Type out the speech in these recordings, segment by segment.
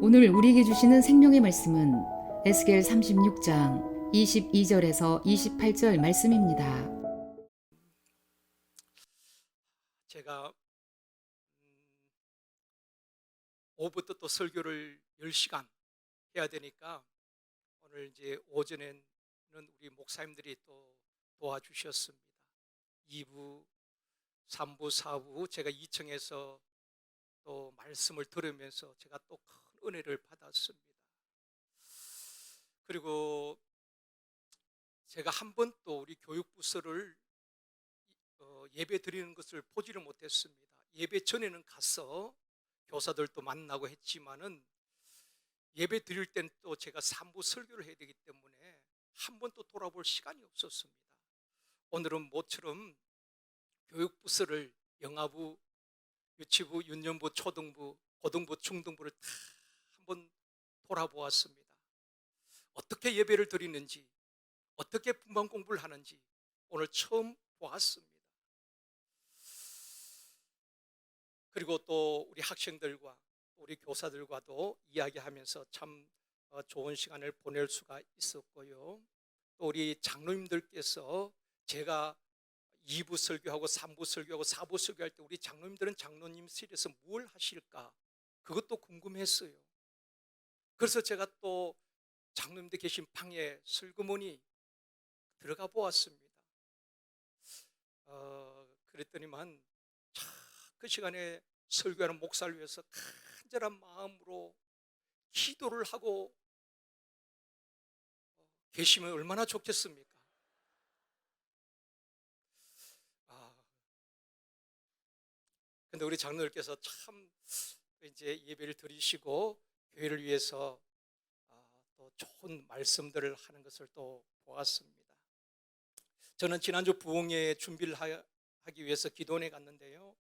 오늘 우리에게 주시는 생명의 말씀은 에스겔 36장 22절에서 28절 말씀입니다. 제가 오후부터 또 설교를 10시간 해야 되니까 오늘 이제 오전에는 우리 목사님들이 또 도와주셨습니다. 2부, 3부, 4부 제가 2층에서 또 말씀을 들으면서 제가 또 큰 은혜를 받았습니다. 그리고 제가 한 번 또 우리 교육부서를 예배 드리는 것을 보지를 못했습니다. 예배 전에는 가서 교사들도 만나고 했지만은 예배 드릴 땐 또 제가 3부 설교를 해야 되기 때문에 한 번 또 돌아볼 시간이 없었습니다. 오늘은 모처럼 교육부서를 영아부, 유치부, 유년부, 초등부, 고등부, 중등부를 다 한번 돌아보았습니다. 어떻게 예배를 드리는지, 어떻게 분반 공부를 하는지 오늘 처음 보았습니다. 그리고 또 우리 학생들과 우리 교사들과도 이야기하면서 참 좋은 시간을 보낼 수가 있었고요. 또 우리 장로님들께서 제가 2부 설교하고 3부 설교하고 4부 설교할 때 우리 장로님들은 장로님실에서 뭘 하실까? 그것도 궁금했어요. 그래서 제가 또 장로님들 계신 방에 슬그머니 들어가 보았습니다. 그랬더니만 그 시간에 설교하는 목사를 위해서 간절한 마음으로 기도를 하고 계시면 얼마나 좋겠습니까? 근데 우리 장로님께서 참 이제 예배를 드리시고 교회를 위해서 또 좋은 말씀들을 하는 것을 또 보았습니다. 저는 지난주 부흥회 준비를 하기 위해서 기도원에 갔는데요.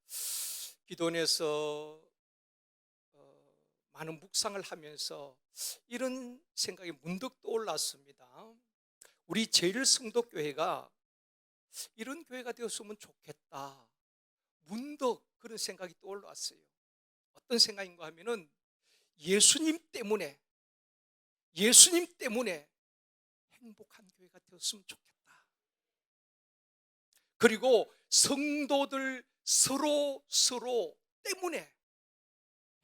기도원에서 많은 묵상을 하면서 이런 생각이 문득 떠올랐습니다. 우리 제일성도교회가 이런 교회가 되었으면 좋겠다. 문득 그런 생각이 떠올랐어요. 어떤 생각인가 하면은 예수님 때문에 행복한 교회가 되었으면 좋겠다. 그리고 성도들 서로 때문에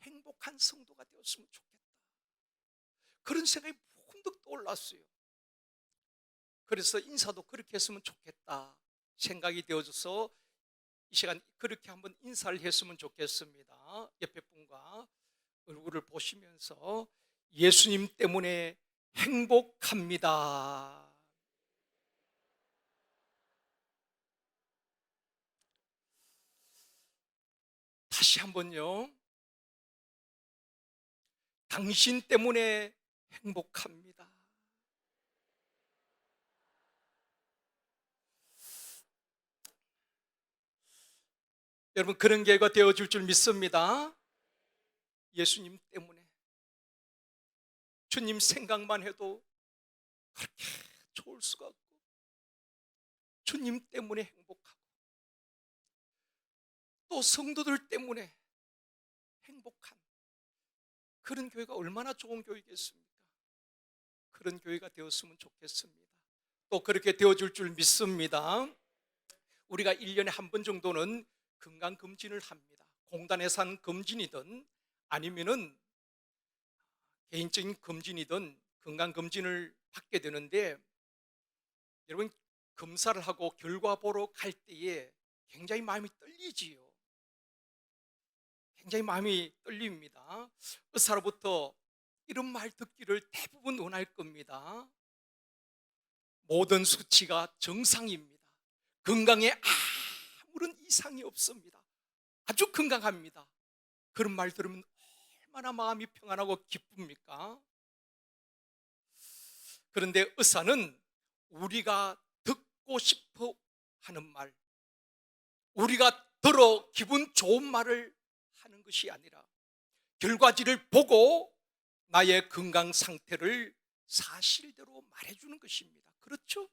행복한 성도가 되었으면 좋겠다. 그런 생각이 문득 떠올랐어요. 그래서 인사도 그렇게 했으면 좋겠다 생각이 되어져서 이 시간 그렇게 한번 인사를 했으면 좋겠습니다. 옆에 분과 얼굴을 보시면서 예수님 때문에 행복합니다. 다시 한번요. 당신 때문에 행복합니다. 여러분, 그런 계기가 되어줄 줄 믿습니다. 예수님 때문에. 주님 생각만 해도 그렇게 좋을 수가 없고, 주님 때문에 행복하고, 또 성도들 때문에 행복한 그런 교회가 얼마나 좋은 교회겠습니까? 그런 교회가 되었으면 좋겠습니다. 또 그렇게 되어줄 줄 믿습니다. 우리가 1년에 한 번 정도는 건강검진을 합니다. 공단에서 한 검진이든 아니면은 개인적인 검진이든 건강검진을 받게 되는데, 여러분 검사를 하고 결과 보러 갈 때에 굉장히 마음이 떨리지요. 굉장히 마음이 떨립니다. 의사로부터 이런 말 듣기를 대부분 원할 겁니다. 모든 수치가 정상입니다. 건강에 아무런 이상이 없습니다. 아주 건강합니다. 그런 말 들으면 얼마나 마음이 평안하고 기쁩니까? 그런데 의사는 우리가 듣고 싶어 하는 말, 우리가 들어 기분 좋은 말을 하는 것이 아니라 결과지를 보고 나의 건강 상태를 사실대로 말해주는 것입니다. 그렇죠?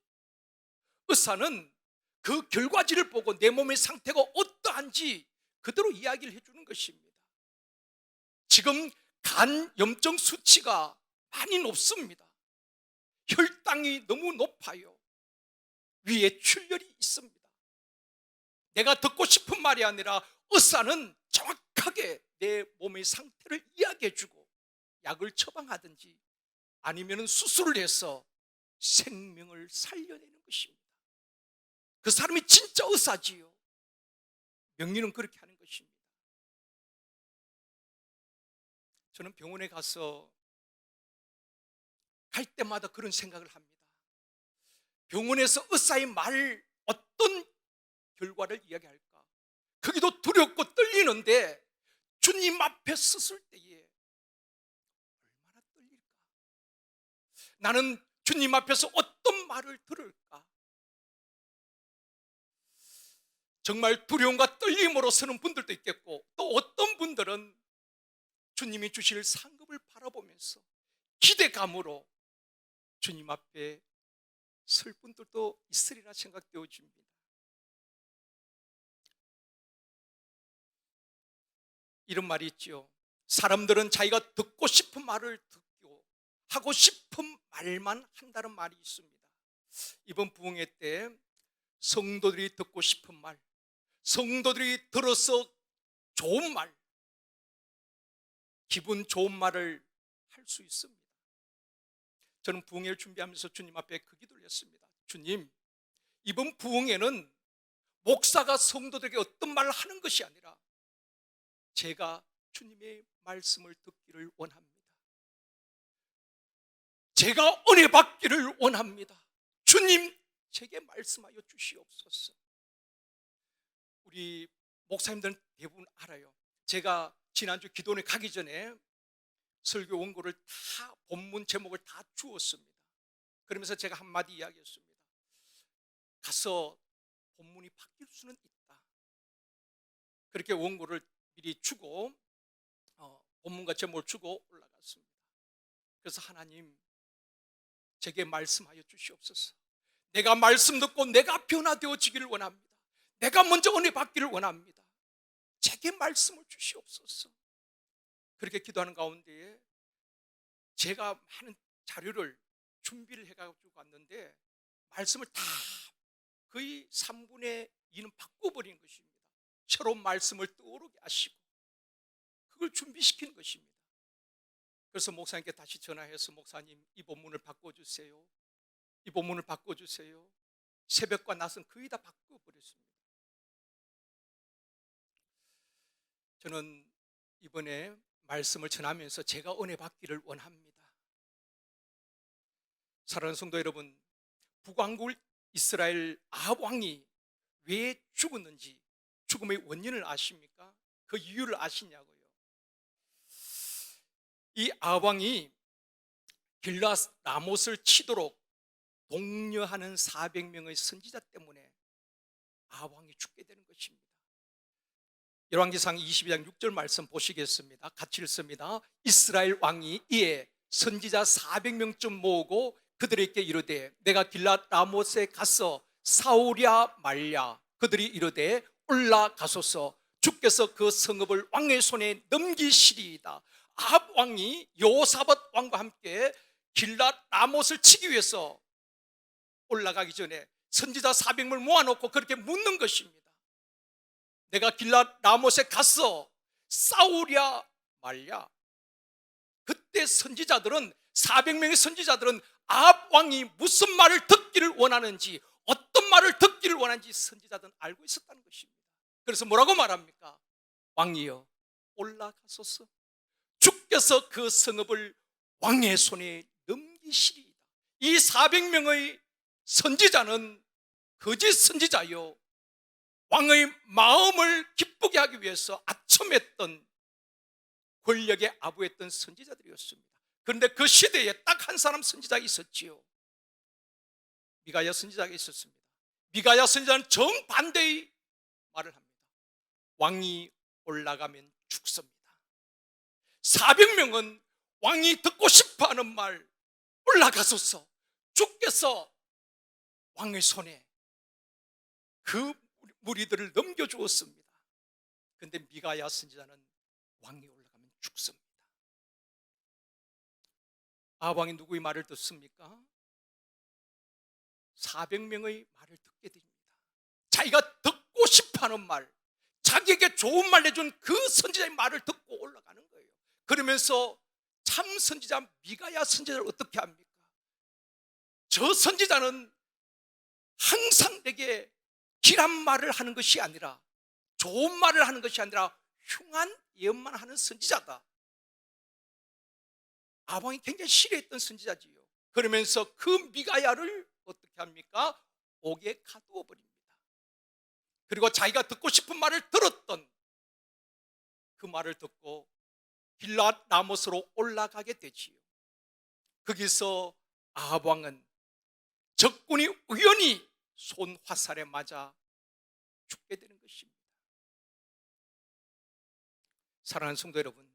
의사는 그 결과지를 보고 내 몸의 상태가 어떠한지 그대로 이야기를 해주는 것입니다. 지금 간 염증 수치가 많이 높습니다. 혈당이 너무 높아요. 위에 출혈이 있습니다. 내가 듣고 싶은 말이 아니라 의사는 정확하게 내 몸의 상태를 이야기해주고 약을 처방하든지 아니면 수술을 해서 생명을 살려내는 것입니다. 그 사람이 진짜 의사지요. 명리는 그렇게 하는 것입니다. 저는 병원에 가서 갈 때마다 그런 생각을 합니다. 병원에서 의사의 말 어떤 결과를 이야기할까? 거기도 두렵고 떨리는데 주님 앞에 섰을 때에 얼마나 떨릴까? 나는 주님 앞에서 어떤 말을 들을까? 정말 두려움과 떨림으로 서는 분들도 있겠고, 또 어떤 분들은 주님이 주실 상급을 바라보면서 기대감으로 주님 앞에 설 분들도 있으리라 생각되어집니다. 이런 말이 있죠. 사람들은 자기가 듣고 싶은 말을 듣고 하고 싶은 말만 한다는 말이 있습니다. 이번 부흥회 때 성도들이 듣고 싶은 말, 성도들이 들어서 좋은 말, 기분 좋은 말을 할 수 있습니다. 저는 부흥회를 준비하면서 주님 앞에 그 기도를 했습니다. 주님, 이번 부흥회는 목사가 성도들에게 어떤 말을 하는 것이 아니라 제가 주님의 말씀을 듣기를 원합니다. 제가 은혜 받기를 원합니다. 주님, 제게 말씀하여 주시옵소서. 우리 목사님들은 대부분 알아요. 제가 지난주 기도원에 가기 전에 설교 원고를 다 본문 제목을 다 주었습니다. 그러면서 제가 한마디 이야기했습니다. 가서 본문이 바뀔 수는 있다. 그렇게 원고를 미리 주고 본문과 제목을 주고 올라갔습니다. 그래서 하나님, 제게 말씀하여 주시옵소서. 내가 말씀 듣고 내가 변화되어지기를 원합니다. 내가 먼저 은혜 받기를 원합니다. 제게 말씀을 주시옵소서. 그렇게 기도하는 가운데에 제가 많은 자료를 준비를 해가지고 왔는데 말씀을 다 거의 3분의 2는 바꿔버린 것입니다. 새로운 말씀을 떠오르게 하시고 그걸 준비시키는 것입니다. 그래서 목사님께 다시 전화해서 목사님, 이 본문을 바꿔주세요. 이 본문을 바꿔주세요. 새벽과 낮은 거의 다 바꿔버렸습니다. 저는 이번에 말씀을 전하면서 제가 은혜 받기를 원합니다. 사랑하는 성도 여러분, 북왕국 이스라엘 아합 왕이 왜 죽었는지, 죽음의 원인을 아십니까? 그 이유를 아시냐고요. 이 아합 왕이 길앗 라못을 치도록 독려하는 400명의 선지자 때문에 아합 왕이 죽게 되는 것입니다. 열왕기상 22장 6절 말씀 보시겠습니다. 같이 읽습니다. 이스라엘 왕이 이에 선지자 400명쯤 모으고 그들에게 이르되 내가 길앗 라못에 가서 싸우랴 말랴. 그들이 이르되 올라가소서. 주께서 그 성읍을 왕의 손에 넘기시리이다. 아합 왕이 여호사밧 왕과 함께 길앗 라못을 치기 위해서 올라가기 전에 선지자 400명을 모아놓고 그렇게 묻는 것입니다. 내가 길앗 라못에 가서 싸우랴 말랴. 그때 선지자들은 400명의 선지자들은 아합 왕이 무슨 말을 듣기를 원하는지, 어떤 말을 듣기를 원하는지 선지자들은 알고 있었다는 것입니다. 그래서 뭐라고 말합니까? 왕이여, 올라가소서. 주께서 그 성읍을 왕의 손에 넘기시리이다. 이 400명의 선지자는 거짓 선지자요, 왕의 마음을 기쁘게 하기 위해서 아첨했던, 권력에 아부했던 선지자들이었습니다. 그런데 그 시대에 딱 한 사람 선지자가 있었지요. 미가야 선지자가 있었습니다. 미가야 선지자는 정반대의 말을 합니다. 왕이 올라가면 죽습니다. 400명은 왕이 듣고 싶어하는 말, 올라가소서. 주께서 왕의 손에 그 무리들을 넘겨주었습니다. 그런데 미가야 선지자는 왕이 올라가면 죽습니다. 아방이 누구의 말을 듣습니까? 400명의 말을 듣게 됩니다. 자기가 듣고 싶어하는 말, 자기에게 좋은 말 내준 그 선지자의 말을 듣고 올라가는 거예요. 그러면서 참 선지자 미가야 선지자를 어떻게 합니까? 저 선지자는 항상 내게 길한 말을 하는 것이 아니라, 좋은 말을 하는 것이 아니라 흉한 예언만 하는 선지자다. 아방이 굉장히 싫어했던 선지자지요. 그러면서 그 미가야를 어떻게 합니까? 옥에 가두어 버립니다. 그리고 자기가 듣고 싶은 말을 들었던 그 말을 듣고 길앗 라못으로 올라가게 되지요. 거기서 아합 왕은 적군이 우연히 손 화살에 맞아 죽게 되는 것입니다. 사랑하는 성도 여러분,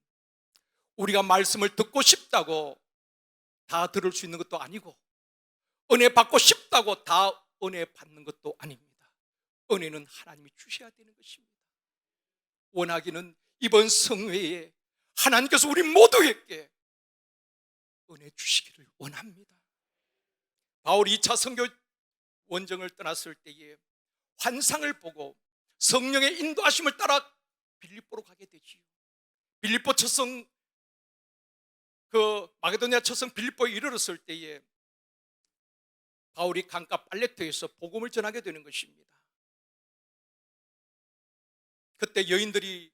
우리가 말씀을 듣고 싶다고 다 들을 수 있는 것도 아니고, 은혜 받고 싶다고 다 은혜 받는 것도 아닙니다. 은혜는 하나님이 주셔야 되는 것입니다. 원하기는 이번 성회에 하나님께서 우리 모두에게 은혜 주시기를 원합니다. 바울이 2차 선교 원정을 떠났을 때에 환상을 보고 성령의 인도하심을 따라 빌립보로 가게 되지요. 빌립보 첫성, 마게도니아 첫성 빌립보에 이르렀을 때에 바울이 강가 빨레토에서 복음을 전하게 되는 것입니다. 그때 여인들이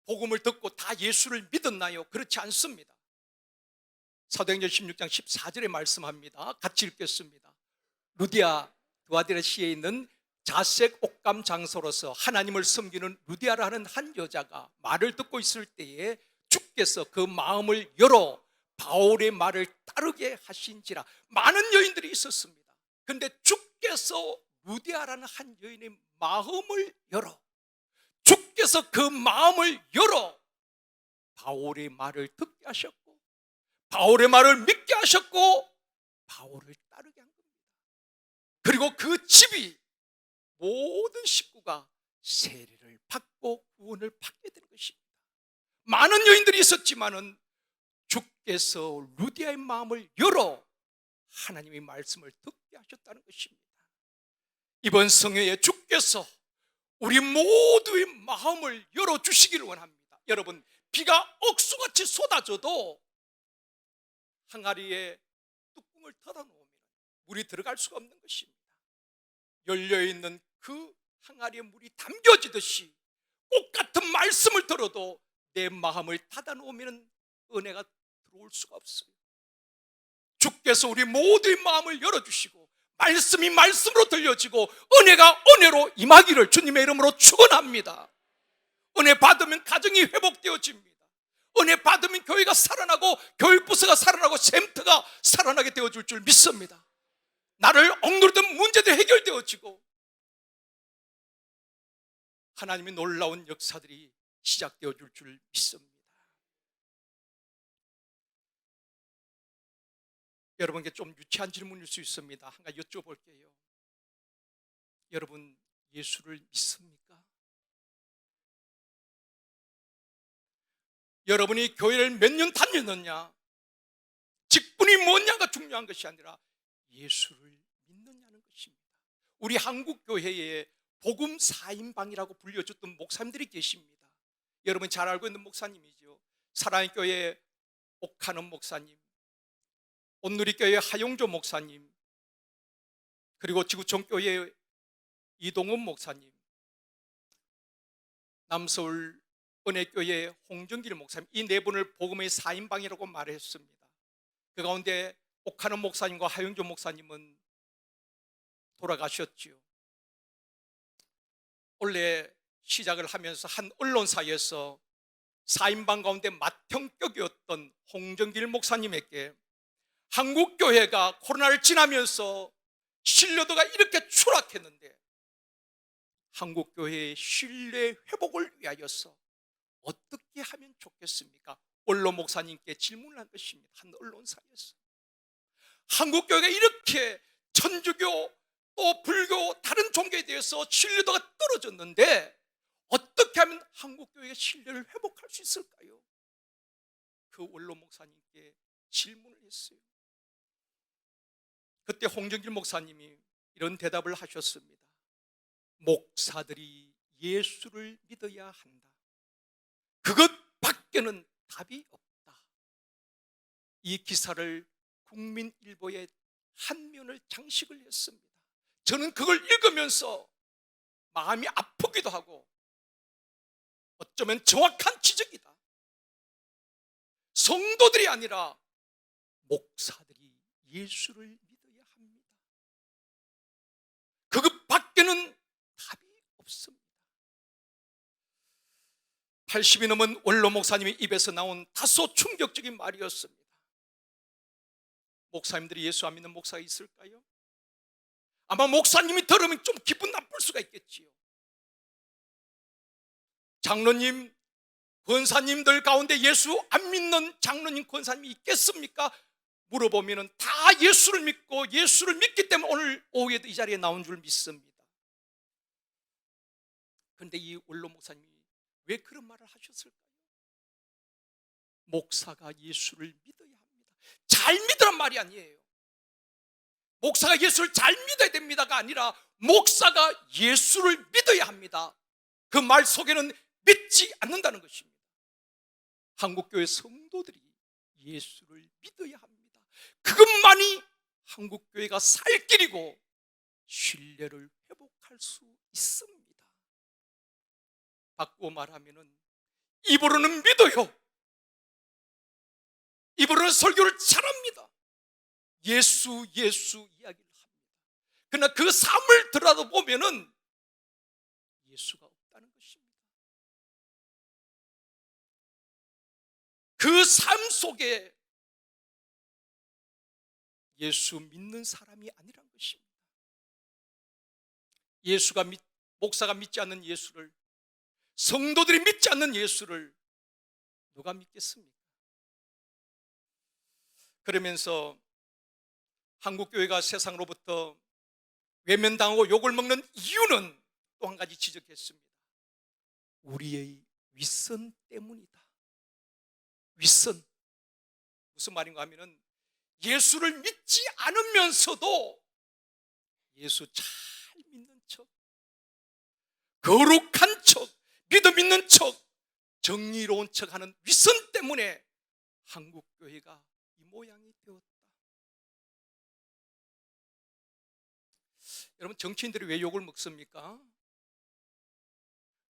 복음을 듣고 다 예수를 믿었나요? 그렇지 않습니다. 사도행전 16장 14절에 말씀합니다. 같이 읽겠습니다. 루디아 두아디라시에 있는 자색 옥감 장소로서 하나님을 섬기는 루디아라 하는 한 여자가 말을 듣고 있을 때에 주께서 그 마음을 열어 바울의 말을 따르게 하신지라. 많은 여인들이 있었습니다. 그런데 주께서 루디아라는 한 여인의 마음을 열어, 주께서 그 마음을 열어 바울의 말을 듣게 하셨고, 바울의 말을 믿게 하셨고, 바울을 따르게 한 겁니다. 그리고 그 집이 모든 식구가 세례를 받고 구원을 받게 된 것입니다. 많은 여인들이 있었지만은 주께서 루디아의 마음을 열어 하나님의 말씀을 듣게 하셨다는 것입니다. 이번 성회에 주께서 우리 모두의 마음을 열어주시기를 원합니다. 여러분, 비가 억수같이 쏟아져도 항아리에 뚜껑을 닫아놓으면 물이 들어갈 수가 없는 것입니다. 열려있는 그 항아리에 물이 담겨지듯이 꽃 같은 말씀을 들어도 내 마음을 닫아놓으면 은혜가 들어올 수가 없어요. 주께서 우리 모두의 마음을 열어주시고 말씀이 말씀으로 들려지고 은혜가 은혜로 임하기를 주님의 이름으로 축원합니다. 은혜 받으면 가정이 회복되어집니다. 은혜 받으면 교회가 살아나고 교육부서가 살아나고 샘터가 살아나게 되어줄 줄 믿습니다. 나를 억누르던 문제도 해결되어지고 하나님의 놀라운 역사들이 시작되어줄 줄 믿습니다. 여러분께 좀 유치한 질문일 수 있습니다. 한 가지 여쭤볼게요. 여러분, 예수를 믿습니까? 여러분이 교회를 몇 년 다녔느냐, 직분이 뭐냐가 중요한 것이 아니라 예수를 믿느냐는 것입니다. 우리 한국 교회에 복음 4인방이라고 불려줬던 목사님들이 계십니다. 여러분 잘 알고 있는 목사님이죠. 사랑의 교회 옥하는 목사님, 온누리교회 하용조 목사님, 그리고 지구촌교회 이동훈 목사님, 남서울 은혜교회 홍정길 목사님, 이 네 분을 복음의 4인방이라고 말했습니다. 그 가운데 옥하는 목사님과 하용조 목사님은 돌아가셨지요. 원래 시작을 하면서 한 언론사에서 4인방 가운데 맏형격이었던 홍정길 목사님에게 한국교회가 코로나를 지나면서 신뢰도가 이렇게 추락했는데 한국교회의 신뢰 회복을 위하여서 어떻게 하면 좋겠습니까? 원로 목사님께 질문을 한 것입니다. 한 언론사에서. 한국교회가 이렇게 천주교 또 불교 다른 종교에 대해서 신뢰도가 떨어졌는데 어떻게 하면 한국교회의 신뢰를 회복할 수 있을까요? 그 원로 목사님께 질문을 했어요. 그때 홍정길 목사님이 이런 대답을 하셨습니다. 목사들이 예수를 믿어야 한다. 그것 밖에는 답이 없다. 이 기사를 국민일보에 한 면을 장식을 했습니다. 저는 그걸 읽으면서 마음이 아프기도 하고 어쩌면 정확한 지적이다. 성도들이 아니라 목사들이 예수를 믿어야 합니다. 그것 밖에는 답이 없습니다. 80이 넘은 원로 목사님의 입에서 나온 다소 충격적인 말이었습니다. 목사님들이 예수 안 믿는 목사가 있을까요? 아마 목사님이 들으면 좀 기분 나쁠 수가 있겠지요. 장로님, 권사님들 가운데 예수 안 믿는 장로님, 권사님이 있겠습니까? 물어보면 다 예수를 믿고 예수를 믿기 때문에 오늘 오후에도 이 자리에 나온 줄 믿습니다. 그런데 이 원로 목사님이 왜 그런 말을 하셨을까요? 목사가 예수를 믿어야 합니다. 잘 믿으란 말이 아니에요. 목사가 예수를 잘 믿어야 됩니다가 아니라 목사가 예수를 믿어야 합니다. 그 말 속에는 믿지 않는다는 것입니다. 한국교회 성도들이 예수를 믿어야 합니다. 그것만이 한국교회가 살 길이고 신뢰를 회복할 수 있습니다. 바꾸어 말하면 입으로는 믿어요. 입으로는 설교를 잘합니다. 예수 이야기를 합니다. 그러나 그 삶을 들여다보면은 예수가 없다는 것입니다. 그 삶 속에 예수 믿는 사람이 아니란 것입니다. 목사가 믿지 않는 예수를, 성도들이 믿지 않는 예수를 누가 믿겠습니까? 그러면서 한국교회가 세상으로부터 외면당하고 욕을 먹는 이유는 또 한 가지 지적했습니다. 우리의 윗선 때문이다. 윗선. 무슨 말인가 하면은 예수를 믿지 않으면서도 예수 잘 믿는 척, 거룩한 척, 믿음 있는 척, 정의로운 척 하는 윗선 때문에 한국교회가 이 모양이 되었다. 여러분, 정치인들이 왜 욕을 먹습니까?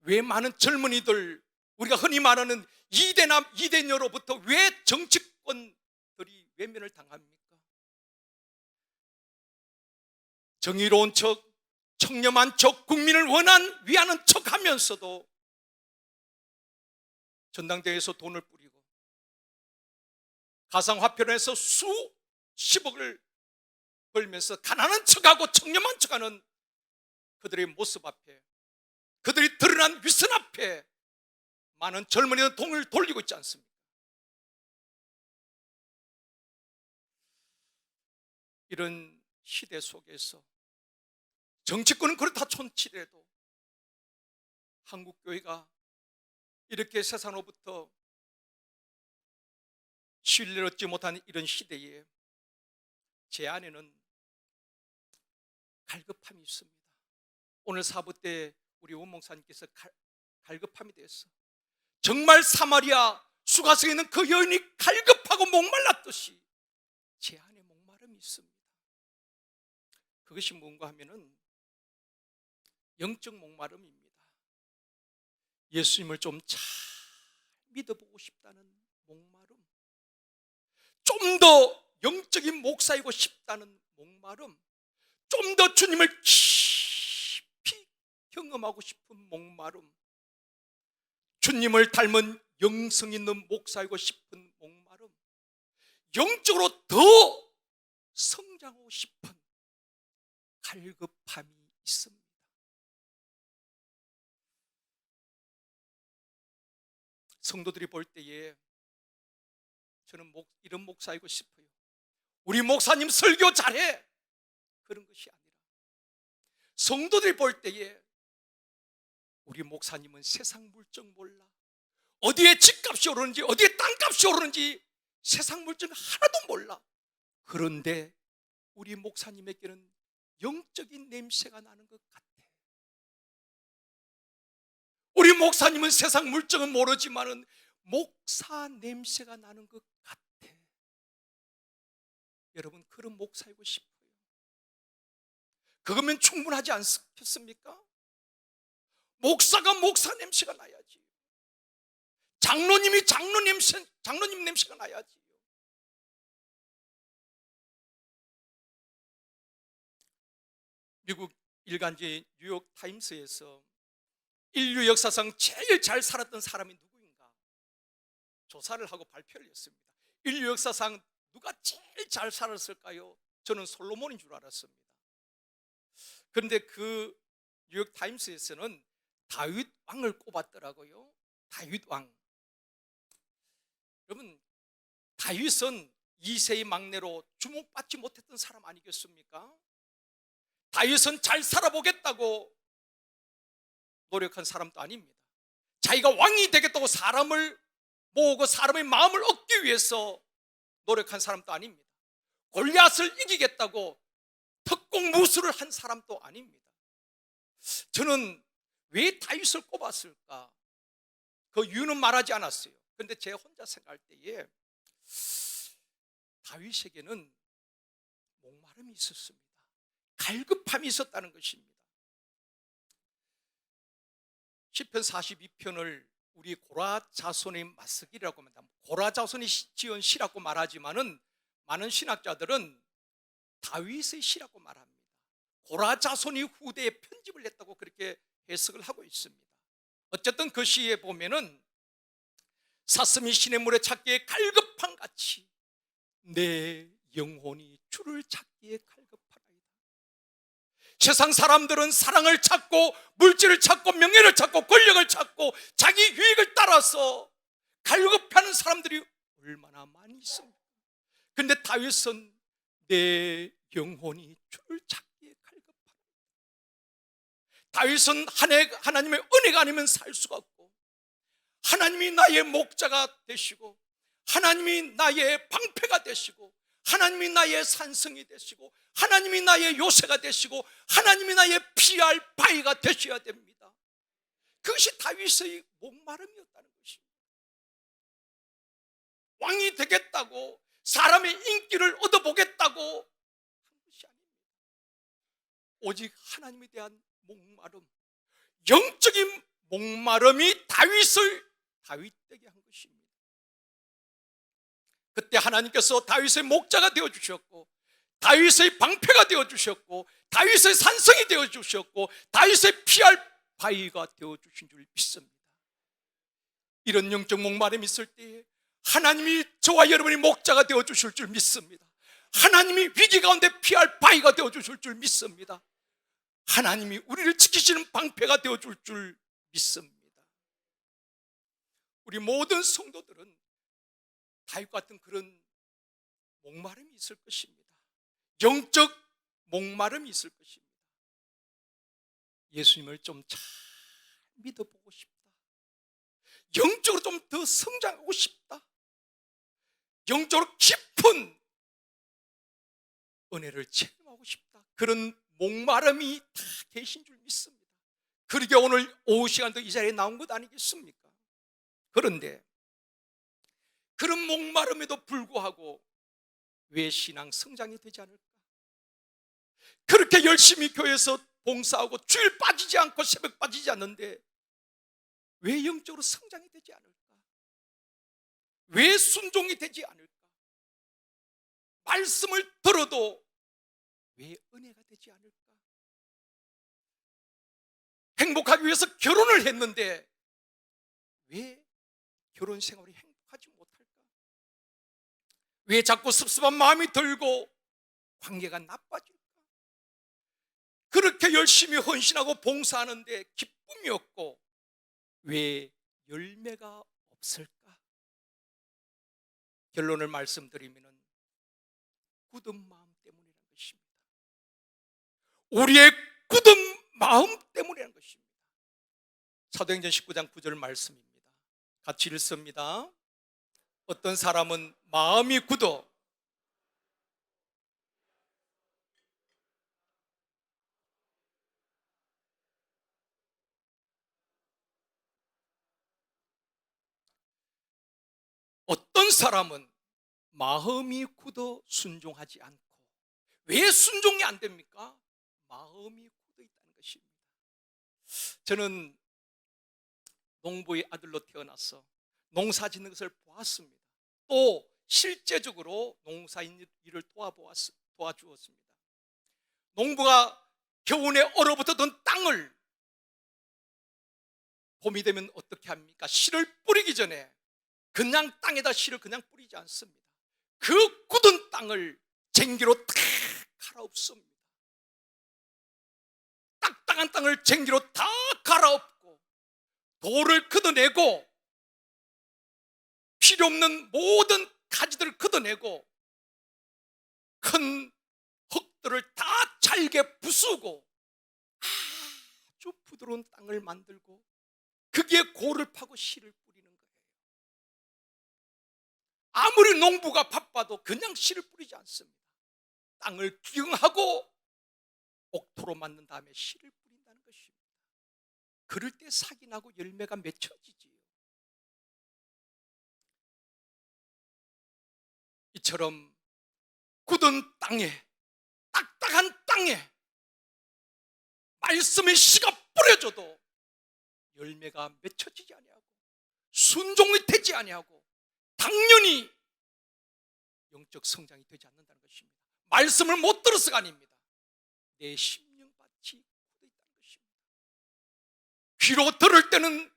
왜 많은 젊은이들, 우리가 흔히 말하는 이대남, 이대녀로부터 왜 정치권들이 외면을 당합니까? 정의로운 척, 청렴한 척, 국민을 위하는 척 하면서도 전당대회에서 돈을 뿌리고 가상화폐로 해서 수십억을 벌면서 가난한 척하고 청렴한 척하는 그들의 모습 앞에, 그들이 드러난 윗선 앞에 많은 젊은이들 돈을 돌리고 있지 않습니까? 이런 시대 속에서 정치권은 그렇다 촌치더라도 한국교회가 이렇게 세상으로부터 신뢰를 얻지 못하는 이런 시대에 제 안에는 갈급함이 있습니다. 오늘 사부 때 우리 원목사님께서 갈급함이 되었어. 정말 사마리아 수가성에 있는 그 여인이 갈급하고 목말랐듯이 제 안에 목마름이 있습니다. 그것이 뭔가 하면은 영적 목마름입니다. 예수님을 좀 잘 믿어보고 싶다는 목마름, 좀 더 영적인 목사이고 싶다는 목마름, 좀 더 주님을 깊이 경험하고 싶은 목마름, 주님을 닮은 영성 있는 목사이고 싶은 목마름, 영적으로 더 성장하고 싶은 갈급함이 있습니다. 성도들이 볼 때에 저는 이런 목사이고 싶어요. 우리 목사님 설교 잘해. 그런 것이 아니라 성도들이 볼 때에 우리 목사님은 세상 물정 몰라. 어디에 집값이 오르는지, 어디에 땅값이 오르는지 세상 물정 하나도 몰라. 그런데 우리 목사님에게는 영적인 냄새가 나는 것 같아. 우리 목사님은 세상 물정은 모르지만은 목사 냄새가 나는 것 같아. 여러분, 그런 목사이고 싶어요. 그거면 충분하지 않겠습니까? 목사가 목사 냄새가 나야지. 장로님이 장로님 냄새가 나야지. 미국 일간지 뉴욕 타임스에서 인류 역사상 제일 잘 살았던 사람이 누구인가 조사를 하고 발표를 했습니다. 인류 역사상 누가 제일 잘 살았을까요? 저는 솔로몬인 줄 알았습니다. 그런데 그 뉴욕 타임스에서는 다윗 왕을 꼽았더라고요. 다윗 왕. 여러분, 다윗은 2세의 막내로 주목받지 못했던 사람 아니겠습니까? 다윗은 잘 살아보겠다고 노력한 사람도 아닙니다. 자기가 왕이 되겠다고 사람을 모으고 사람의 마음을 얻기 위해서 노력한 사람도 아닙니다. 골리앗을 이기겠다고 특공무술을 한 사람도 아닙니다. 저는 왜 다윗을 꼽았을까? 그 이유는 말하지 않았어요. 그런데 제 혼자 생각할 때에 다윗에게는 목마름이 있었습니다. 갈급함이 있었다는 것입니다. 시편 42편을 우리 고라 자손의 맞서기라고 합니다. 고라 자손이 지은 시라고 말하지만은 많은 신학자들은 다윗의 시라고 말합니다. 고라 자손이 후대에 편집을 했다고 그렇게 해석을 하고 있습니다. 어쨌든 그 시에 보면은 사슴이 시냇물에 찾기에 갈급한 같이 내 영혼이 주를 찾기에 갈급하나이다. 세상 사람들은 사랑을 찾고 물질을 찾고 명예를 찾고 권력을 찾고 자기 유익을 따라서 갈급해하는 사람들이 얼마나 많이 있습니까? 그런데 다윗은 내 영혼이 주를 찾기에 갈급하나이다. 다윗은 하나님의 은혜가 아니면 살 수가 없고 하나님이 나의 목자가 되시고 하나님이 나의 방패가 되시고 하나님이 나의 산성이 되시고 하나님이 나의 요새가 되시고 하나님이 나의 피할 바위가 되셔야 됩니다. 그것이 다윗의 목마름이었다는 것입니다. 왕이 되겠다고 사람의 인기를 얻어보겠다고 한 것이 아닙니다. 오직 하나님에 대한 목마름, 영적인 목마름이 다윗을 다윗되게 한 것입니다. 그때 하나님께서 다윗의 목자가 되어주셨고 다윗의 방패가 되어주셨고 다윗의 산성이 되어주셨고 다윗의 피할 바위가 되어주신 줄 믿습니다. 이런 영적 목마름이 있을 때에 하나님이 저와 여러분의 목자가 되어주실 줄 믿습니다. 하나님이 위기 가운데 피할 바위가 되어주실 줄 믿습니다. 하나님이 우리를 지키시는 방패가 되어줄 줄 믿습니다. 우리 모든 성도들은 다윗과 같은 그런 목마름이 있을 것입니다. 영적 목마름이 있을 것입니다. 예수님을 좀 잘 믿어보고 싶다. 영적으로 좀 더 성장하고 싶다. 영적으로 깊은 은혜를 체험하고 싶다. 그런 목마름이 다 계신 줄 믿습니다. 그러게 오늘 오후 시간도 이 자리에 나온 것 아니겠습니까? 그런데 그런 목마름에도 불구하고 왜 신앙 성장이 되지 않을까? 그렇게 열심히 교회에서 봉사하고 주일 빠지지 않고 새벽 빠지지 않는데 왜 영적으로 성장이 되지 않을까? 왜 순종이 되지 않을까? 말씀을 들어도 왜 은혜가 되지 않을까? 행복하기 위해서 결혼을 했는데 왜 결혼 생활이 행복하지 못할까? 왜 자꾸 섭섭한 마음이 들고 관계가 나빠질까? 그렇게 열심히 헌신하고 봉사하는데 기쁨이 없고 왜 열매가 없을까? 결론을 말씀드리면 굳은 마음 때문이라는 것입니다. 우리의 굳은 마음 때문이라는 것입니다. 사도행전 19장 9절 말씀입니다. 같이 읽습니다. 어떤 사람은 마음이 굳어 어떤 사람은 마음이 굳어 순종하지 않고, 왜 순종이 안 됩니까? 마음이 굳어 있다는 것입니다. 저는 농부의 아들로 태어나서 농사 짓는 것을 보았습니다. 또 실제적으로 농사 일을 도와주었습니다. 농부가 겨우내 얼어붙었던 땅을 봄이 되면 어떻게 합니까? 씨를 뿌리기 전에 그냥 땅에다 씨를 그냥 뿌리지 않습니다. 그 굳은 땅을 쟁기로 탁 갈아엎습니다. 딱딱한 땅을 쟁기로 다 갈아엎고 돌을 걷어내고 필요 없는 모든 가지들을 걷어내고 큰 흙들을 다 잘게 부수고 아주 부드러운 땅을 만들고 거기에 골을 파고 씨를 뿌리는 거예요. 아무리 농부가 바빠도 그냥 씨를 뿌리지 않습니다. 땅을 기경하고 옥토로 만든 다음에 씨를 뿌린다는 것입니다. 그럴 때 삭이 나고 열매가 맺혀지지요. 이처럼 굳은 땅에, 딱딱한 땅에 말씀의 씨가 뿌려져도 열매가 맺혀지지 아니하고 순종이 되지 아니하고 당연히 영적 성장이 되지 않는다는 것입니다. 말씀을 못 들어서가 아닙니다. 내 심령밭이 굳어 있다는 것입니다. 귀로 들을 때는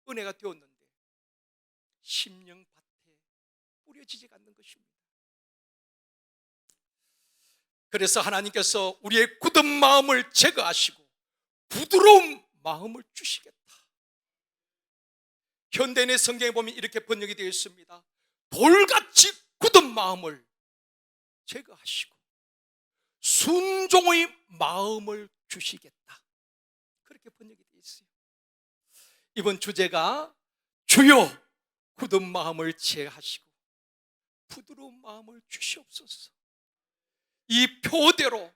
은혜가 되었는데 심령밭에 뿌려지지 않는 것입니다. 그래서 하나님께서 우리의 굳은 마음을 제거하시고 부드러운 마음을 주시겠다. 현대인의 성경에 보면 이렇게 번역이 되어 있습니다. 돌같이 굳은 마음을 제거하시고 순종의 마음을 주시겠다. 그렇게 번역이 되어 있어요. 이번 주제가 주여 굳은 마음을 제하시고 부드러운 마음을 주시옵소서. 이 표대로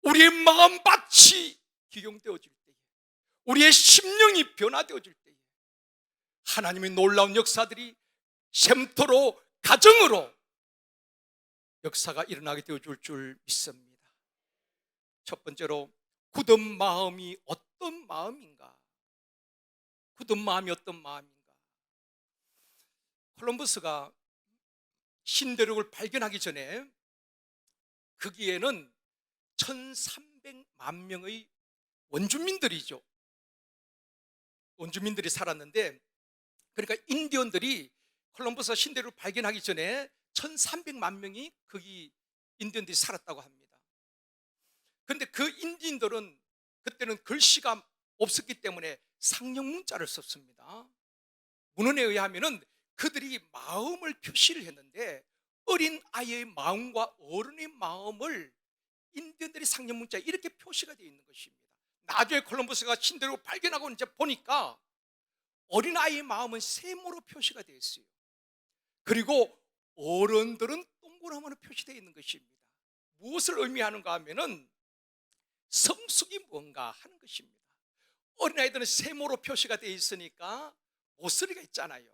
우리의 마음밭이 기경되어질 때에, 우리의 심령이 변화되어질 때에 하나님의 놀라운 역사들이 샘터로 가정으로 역사가 일어나게 되어줄 줄 믿습니다. 첫 번째로 굳은 마음이 어떤 마음인가? 굳은 마음이 어떤 마음인가? 콜럼버스가 신대륙을 발견하기 전에 거기에는 1300만 명의 원주민들이 살았는데, 그러니까 인디언들이 콜럼버스가 신대륙을 발견하기 전에 1300만 명이 거기 인디언들이 살았다고 합니다. 그런데 그 인디언들은 그때는 글씨가 없었기 때문에 상형문자를 썼습니다. 문헌에 의하면은 그들이 마음을 표시를 했는데 어린 아이의 마음과 어른의 마음을 인디언들이 상형문자에 이렇게 표시가 되어 있는 것입니다. 나중에 콜럼버스가 신대륙을 발견하고 이제 보니까 어린아이의 마음은 세모로 표시가 되어 있어요. 그리고 어른들은 동그라미로 표시되어 있는 것입니다. 무엇을 의미하는가 하면은 성숙이 뭔가 하는 것입니다. 어린아이들은 세모로 표시가 되어 있으니까 모서리가 있잖아요.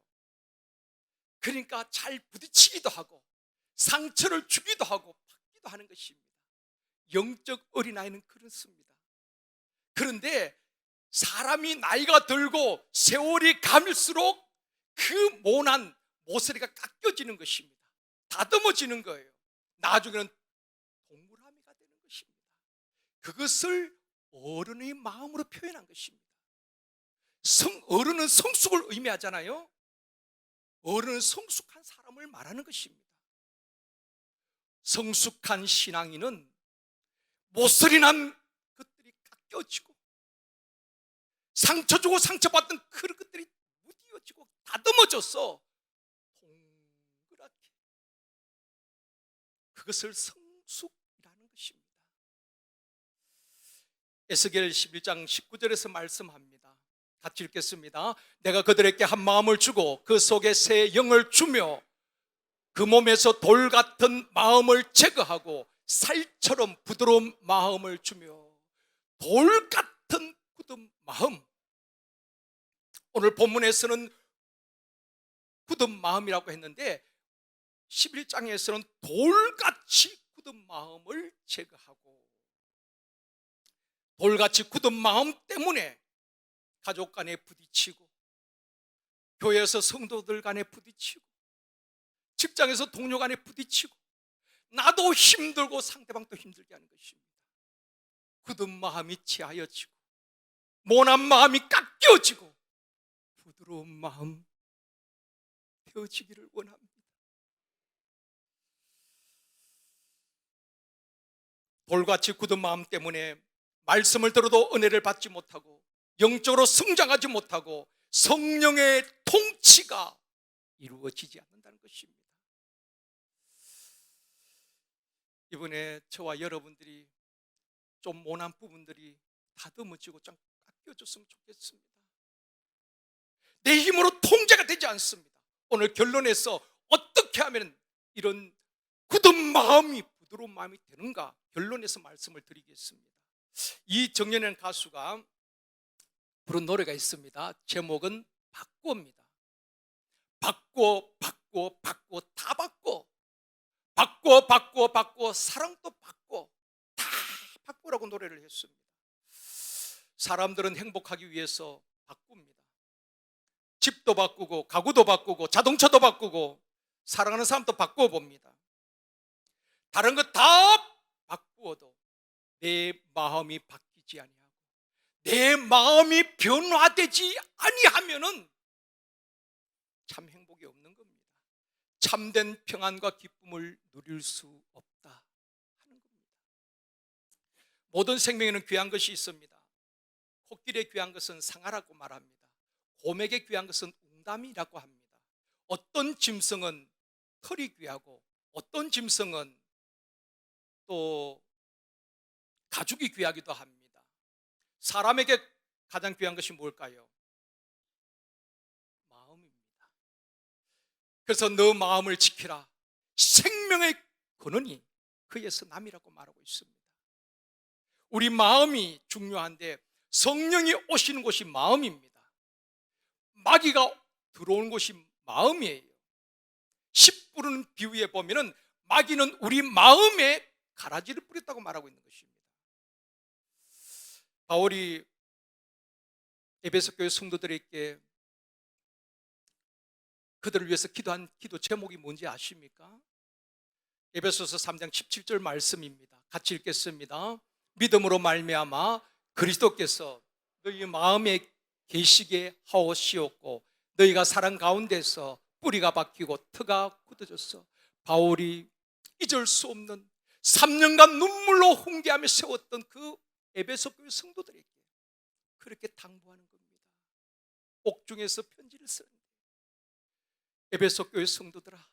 그러니까 잘 부딪히기도 하고 상처를 주기도 하고 받기도 하는 것입니다. 영적 어린아이는 그렇습니다. 그런데 사람이 나이가 들고 세월이 가밀수록 그 모난 모서리가 깎여지는 것입니다. 다듬어지는 거예요. 나중에는 동그라미가 되는 것입니다. 그것을 어른의 마음으로 표현한 것입니다. 어른은 성숙을 의미하잖아요. 어른은 성숙한 사람을 말하는 것입니다. 성숙한 신앙인은 모서리 난 것들이 깎여지고 상처 주고 상처받던 그런 것들이 무뎌지고 다듬어져서 동그랗게, 그것을 성숙이라는 것입니다. 에스겔 11장 19절에서 말씀합니다. 같이 읽겠습니다. 내가 그들에게 한 마음을 주고 그 속에 새 영을 주며 그 몸에서 돌 같은 마음을 제거하고 살처럼 부드러운 마음을 주며. 돌 같은 굳은 마음. 오늘 본문에서는 굳은 마음이라고 했는데 11장에서는 돌같이 굳은 마음을 제거하고, 돌같이 굳은 마음 때문에 가족 간에 부딪히고, 교회에서 성도들 간에 부딪히고, 직장에서 동료 간에 부딪히고, 나도 힘들고 상대방도 힘들게 하는 것입니다. 굳은 마음이 치하여지고, 모난 마음이 깎여지고, 부드러운 마음 되어지기를 원합니다. 돌같이 굳은 마음 때문에 말씀을 들어도 은혜를 받지 못하고, 영적으로 성장하지 못하고, 성령의 통치가 이루어지지 않는다는 것입니다. 이번에 저와 여러분들이 좀 모난 부분들이 다듬어지고 좀 깎여졌으면 좋겠습니다. 내 힘으로 통제가 되지 않습니다. 오늘 결론에서 어떻게 하면 이런 굳은 마음이 부드러운 마음이 되는가, 결론에서 말씀을 드리겠습니다. 이정연이라는 가수가 부른 노래가 있습니다. 제목은 바꿔입니다. 바꿔 바꿔 바꿔 다 바꿔, 바꿔 바꿔 바꿔 사랑도 바꿔, 다 바꾸라고 노래를 했습니다. 사람들은 행복하기 위해서 바꿉니다. 집도 바꾸고, 가구도 바꾸고, 자동차도 바꾸고, 사랑하는 사람도 바꾸어 봅니다. 다른 거 다 바꾸어도 내 마음이 바뀌지 아니하고, 내 마음이 변화되지 아니하면은 참 행복이 없는 겁니다. 참된 평안과 기쁨을 누릴 수 없다 하는 겁니다. 모든 생명에는 귀한 것이 있습니다. 코끼리의 귀한 것은 상아라고 말합니다. 곰에게 귀한 것은 웅담이라고 합니다. 어떤 짐승은 털이 귀하고, 어떤 짐승은 또 가죽이 귀하기도 합니다. 사람에게 가장 귀한 것이 뭘까요? 마음입니다. 그래서 너 마음을 지키라. 생명의 근원이 그에서 남이라고 말하고 있습니다. 우리 마음이 중요한데, 성령이 오시는 곳이 마음입니다. 마귀가 들어오는 곳이 마음이에요. 씨 뿌리는 비유에 보면은 마귀는 우리 마음에 가라지를 뿌렸다고 말하고 있는 것입니다. 바울이 에베소 교회 성도들에게 그들을 위해서 기도한 기도 제목이 뭔지 아십니까? 에베소서 3장 17절 말씀입니다. 같이 읽겠습니다. 믿음으로 말미암아 그리스도께서 너희 마음에 계시게 하옵시었고, 너희가 사랑 가운데서 뿌리가 박히고 터가 굳어졌어. 바울이 잊을 수 없는 3년간 눈물로 훈계하며 세웠던 그 에베소 교회 성도들에게 그렇게 당부하는 겁니다. 옥중에서 편지를 쓰는데, 에베소 교회 성도들아,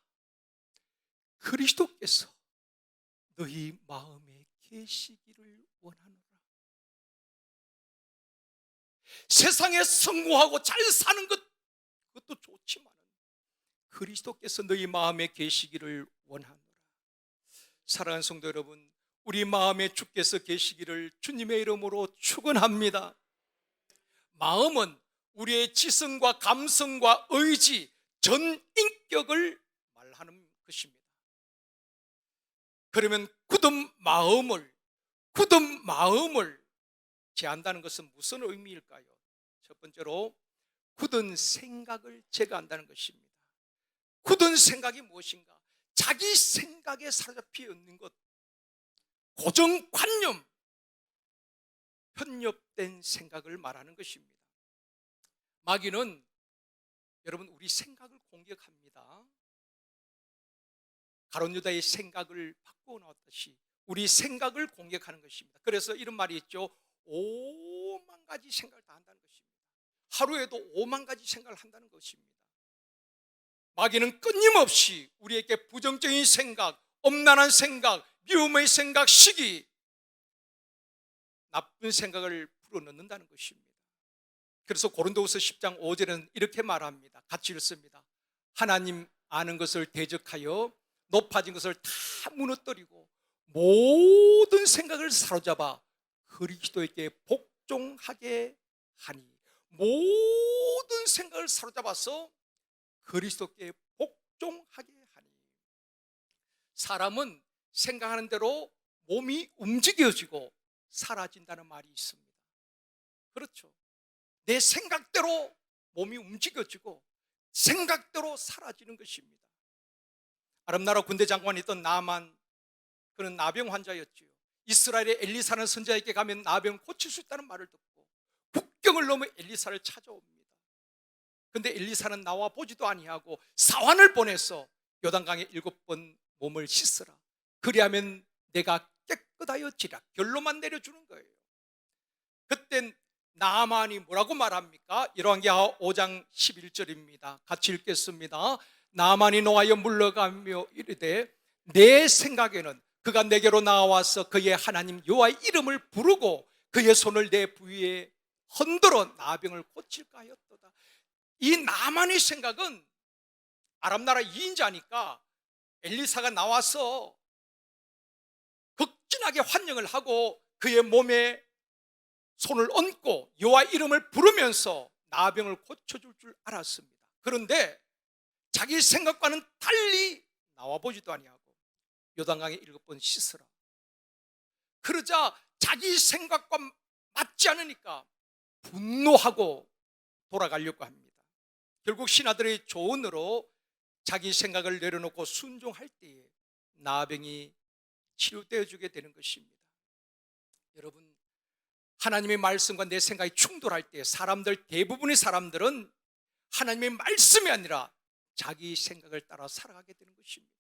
그리스도께서 너희 마음에 계시기를 원하노라. 세상에 성공하고 잘 사는 것, 그것도 좋지만 그리스도께서 너희 마음에 계시기를 원하노라. 사랑하는 성도 여러분, 우리 마음에 주께서 계시기를 주님의 이름으로 축원합니다. 마음은 우리의 지성과 감성과 의지, 전 인격을 말하는 것입니다. 그러면 굳은 마음을 제한다는 것은 무슨 의미일까요? 첫 번째로 굳은 생각을 제거한다는 것입니다. 굳은 생각이 무엇인가? 자기 생각에 사로잡혀 있는 것, 고정관념, 편협된 생각을 말하는 것입니다. 마귀는 여러분 우리 생각을 공격합니다. 가룟 유다의 생각을 바꾸어 나왔듯이 우리 생각을 공격하는 것입니다. 그래서 이런 말이 있죠. 5만 가지 생각을 다 한다는 것입니다. 하루에도 5만 가지 생각을 한다는 것입니다. 마귀는 끊임없이 우리에게 부정적인 생각, 엄란한 생각, 미움의 생각, 시기, 나쁜 생각을 불어넣는다는 것입니다. 그래서 고린도후서 10장 5절에는 이렇게 말합니다. 같이 읽습니다. 하나님 아는 것을 대적하여 높아진 것을 다 무너뜨리고 모든 생각을 사로잡아 그리스도에게 복종하게 하니, 모든 생각을 사로잡아서 그리스도께 복종하게 하니. 사람은 생각하는 대로 몸이 움직여지고 사라진다는 말이 있습니다. 그렇죠. 내 생각대로 몸이 움직여지고 생각대로 사라지는 것입니다. 아랍나라 군대 장관이었던 나만, 그는 나병 환자였지요. 이스라엘의 엘리사는 선자에게 가면 나병을 고칠 수 있다는 말을 듣고 국경을 넘어 엘리사를 찾아옵니다. 근데 엘리사는 나와 보지도 아니하고 사환을 보내서 요단강에 7번 몸을 씻으라, 그리하면 내가 깨끗하여지라, 결론만 내려주는 거예요. 그땐 나만이 뭐라고 말합니까? 열왕기하 5장 11절입니다. 같이 읽겠습니다. 나만이 노하여 물러가며 이르되 내 생각에는 그가 내게로 나와서 그의 하나님 여호와의 이름을 부르고 그의 손을 내 부위에 흔들어 나병을 고칠까 하였도다. 이 나만의 생각은 아랍나라 2인자니까 엘리사가 나와서 극진하게 환영을 하고 그의 몸에 손을 얹고 여호와 이름을 부르면서 나병을 고쳐줄 줄 알았습니다. 그런데 자기 생각과는 달리 나와보지도 아니하고 요단강에 7번 씻으라, 그러자 자기 생각과 맞지 않으니까 분노하고 돌아가려고 합니다. 결국 신하들의 조언으로 자기 생각을 내려놓고 순종할 때에 나병이 치료되어 주게 되는 것입니다. 여러분, 하나님의 말씀과 내 생각이 충돌할 때 대부분의 사람들은 하나님의 말씀이 아니라 자기 생각을 따라 살아가게 되는 것입니다.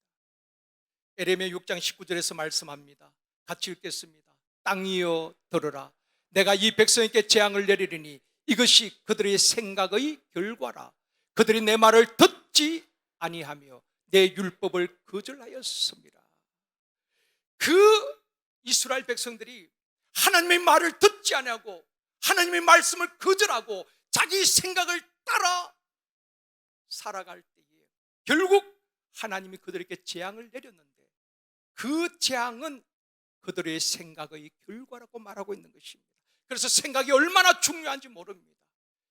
에레미야 6장 19절에서 말씀합니다. 같이 읽겠습니다. 땅이여 들으라, 내가 이 백성에게 재앙을 내리리니 이것이 그들의 생각의 결과라. 그들이 내 말을 듣지 아니하며 내 율법을 거절하였습니다. 그 이스라엘 백성들이 하나님의 말을 듣지 아니하고 하나님의 말씀을 거절하고 자기 생각을 따라 살아갈 때에 결국 하나님이 그들에게 재앙을 내렸는데 그 재앙은 그들의 생각의 결과라고 말하고 있는 것입니다. 그래서 생각이 얼마나 중요한지 모릅니다.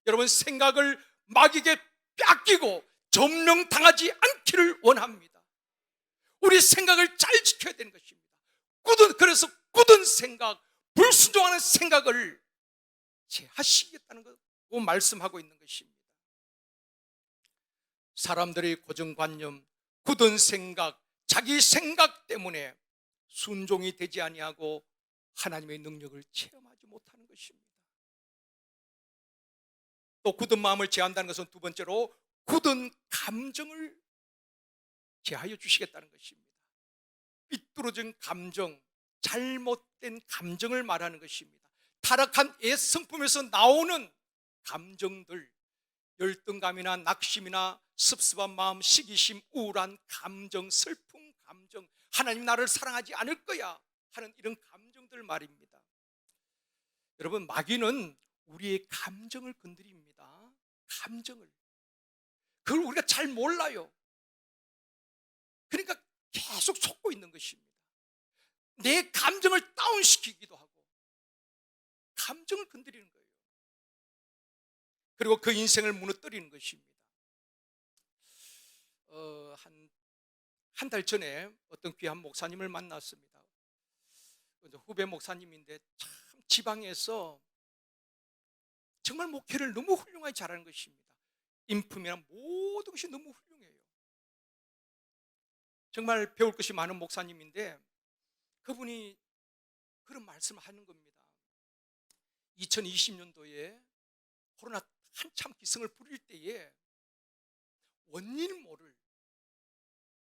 여러분, 생각을 마귀에게 뺏기고 점령당하지 않기를 원합니다. 우리 생각을 잘 지켜야 되는 것입니다. 그래서 굳은 생각, 불순종하는 생각을 제하시겠다는 거 말씀하고 있는 것입니다. 사람들의 고정관념, 굳은 생각, 자기 생각 때문에 순종이 되지 아니하고 하나님의 능력을 체험하지 못하는 것입니다. 또 굳은 마음을 제한다는 것은 두 번째로 굳은 감정을 제하여 주시겠다는 것입니다. 삐뚤어진 감정, 잘못된 감정을 말하는 것입니다. 타락한 애성품에서 나오는 감정들, 열등감이나 낙심이나 섭섭한 마음, 시기심, 우울한 감정, 슬픈 감정, 하나님 나를 사랑하지 않을 거야 하는 이런 감정들 말입니다. 여러분, 마귀는 우리의 감정을 건드립니다. 감정을. 그걸 우리가 잘 몰라요. 그러니까 계속 속고 있는 것입니다. 내 감정을 다운시키기도 하고 감정을 건드리는 거예요. 그리고 그 인생을 무너뜨리는 것입니다. 한 달 전에 어떤 귀한 목사님을 만났습니다. 후배 목사님인데 참 지방에서 정말 목회를 너무 훌륭하게 잘하는 것입니다. 인품이나 모든 것이 너무 훌륭해요. 정말 배울 것이 많은 목사님인데 그분이 그런 말씀을 하는 겁니다. 2020년도에 코로나 한참 기승을 부릴 때에 원인 모를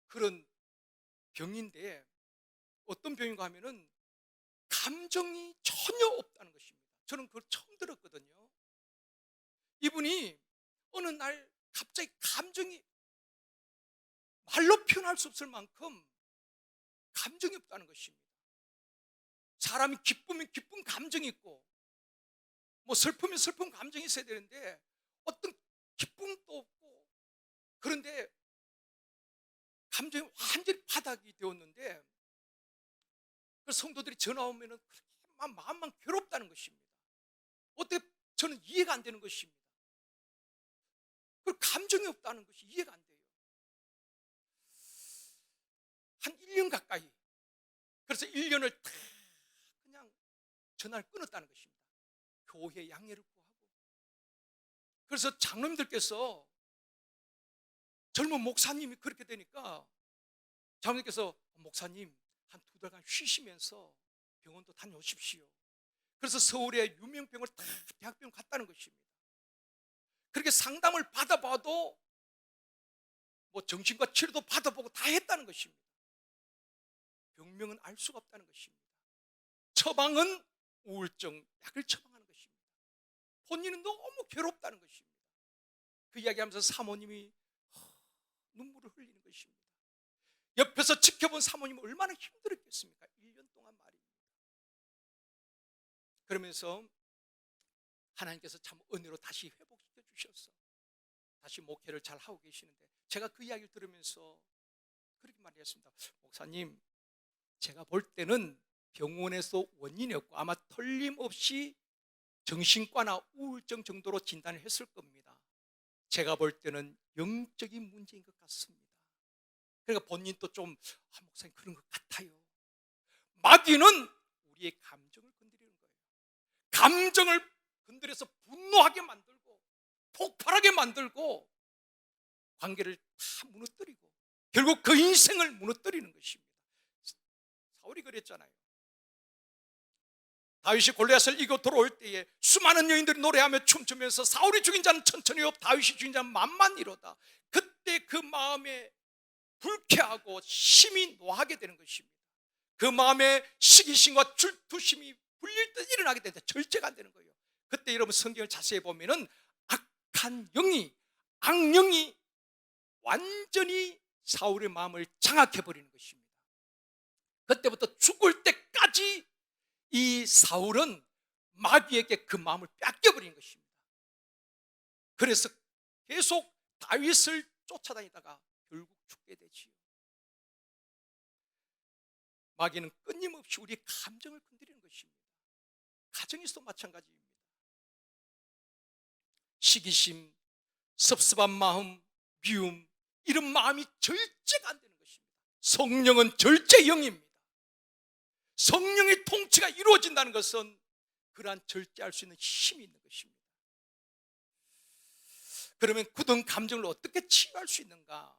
그런 병인데 어떤 병인가 하면은 감정이 전혀 없다는 것입니다. 저는 그걸 처음 들었거든요. 이분이 어느 날 갑자기 감정이 말로 표현할 수 없을 만큼 감정이 없다는 것입니다. 사람이 기쁘면 기쁜 감정이 있고 뭐 슬프면 슬픈 감정이 있어야 되는데 어떤 기쁨도 없고, 그런데 감정이 완전히 바닥이 되었는데 그 성도들이 전화 오면은 그렇게 마음만 괴롭다는 것입니다. 어떻게 저는 이해가 안 되는 것입니다. 그 감정이 없다는 것이 이해가 안 돼요. 그래서 1년을 다 그냥 전화를 끊었다는 것입니다. 교회 양해를 구하고. 그래서 장로님들께서, 젊은 목사님이 그렇게 되니까 장로님께서 목사님 한 2달간 쉬시면서 병원도 다녀오십시오. 그래서 서울에 유명병을 다 대학병원 갔다는 것입니다. 그렇게 상담을 받아봐도 뭐 정신과 치료도 받아보고 다 했다는 것입니다. 병명은 알 수가 없다는 것입니다. 처방은 우울증 약을 처방하는 것입니다. 본인은 너무 괴롭다는 것입니다. 그 이야기하면서 사모님이 눈물을 흘리는 것입니다. 옆에서 지켜본 사모님은 얼마나 힘들었겠습니까? 1년 동안 말입니다. 그러면서 하나님께서 참 은혜로 다시 회복시켜 주셔서 다시 목회를 잘 하고 계시는데, 제가 그 이야기를 들으면서 그렇게 말했습니다. 목사님, 제가 볼 때는 병원에서 원인이 없고 아마 틀림없이 정신과나 우울증 정도로 진단을 했을 겁니다. 제가 볼 때는 영적인 문제인 것 같습니다. 그러니까 본인도 좀 목사님 그런 것 같아요. 마귀는 우리의 감정을 건드리는 거예요. 감정을 건드려서 분노하게 만들고 폭발하게 만들고 관계를 다 무너뜨리고 결국 그 인생을 무너뜨리는 것입니다. 사울이 그랬잖아요. 다윗이 골리앗을 이겨 돌아올 때에 수많은 여인들이 노래하며 춤추면서 사울이 죽인 자는 천천히요 다윗이 죽인 자는 만만이로다. 그때 그 마음에 불쾌하고 심히 노하게 되는 것입니다. 그 마음에 시기심과 질투심이 불릴 듯 일어나게 되는데 절제가 안 되는 거예요. 그때 여러분 성경을 자세히 보면은 악한 영이, 악령이 완전히 사울의 마음을 장악해버리는 것입니다. 그때부터 죽을 때까지 이 사울은 마귀에게 그 마음을 뺏겨버린 것입니다. 그래서 계속 다윗을 쫓아다니다가 결국 죽게 되지요. 마귀는 끊임없이 우리의 감정을 건드리는 것입니다. 가정에서도 마찬가지입니다. 시기심, 섭섭한 마음, 미움, 이런 마음이 절제가 안 되는 것입니다. 성령은 절제영입니다. 성령의 통치가 이루어진다는 것은 그러한 절제할 수 있는 힘이 있는 것입니다. 그러면 굳은 감정을 어떻게 치유할 수 있는가?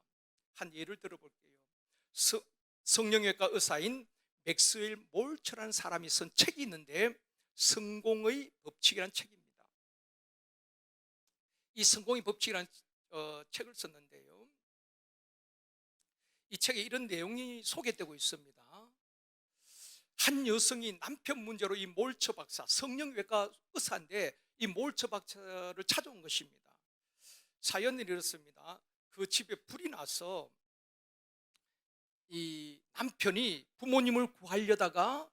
한 예를 들어볼게요. 성령외과 의사인 맥스웰 몰처라는 사람이 쓴 책이 있는데 성공의 법칙이라는 책입니다. 이 성공의 법칙이라는 책을 썼는데요, 이 책에 이런 내용이 소개되고 있습니다. 한 여성이 남편 문제로 이 몰처 박사, 성령외과 의사인데 이 몰처 박사를 찾아온 것입니다. 사연이 이렇습니다. 그 집에 불이 나서 이 남편이 부모님을 구하려다가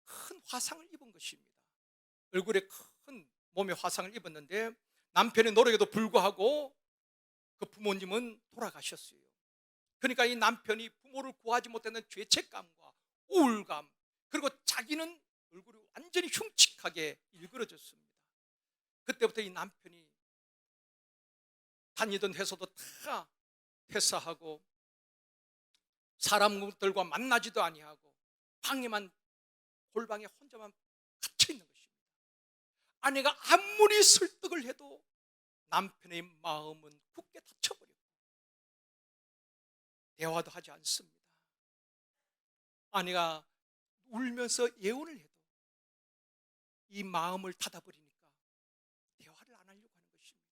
큰 화상을 입은 것입니다. 얼굴에 큰 몸에 화상을 입었는데 남편의 노력에도 불구하고 그 부모님은 돌아가셨어요. 그러니까 이 남편이 부모를 구하지 못했는 죄책감과 우울감, 그리고 자기는 얼굴이 완전히 흉측하게 일그러졌습니다. 그때부터 이 남편이 다니던 회사도 다 퇴사하고 사람들과 만나지도 아니하고 방에만, 골방에 혼자만 갇혀 있는 것입니다. 아내가 아무리 설득을 해도 남편의 마음은 굳게 닫혀버렸고 대화도 하지 않습니다. 아내가 울면서 예언을 해도 이 마음을 닫아버리니까 대화를 안 하려고 하는 것입니다.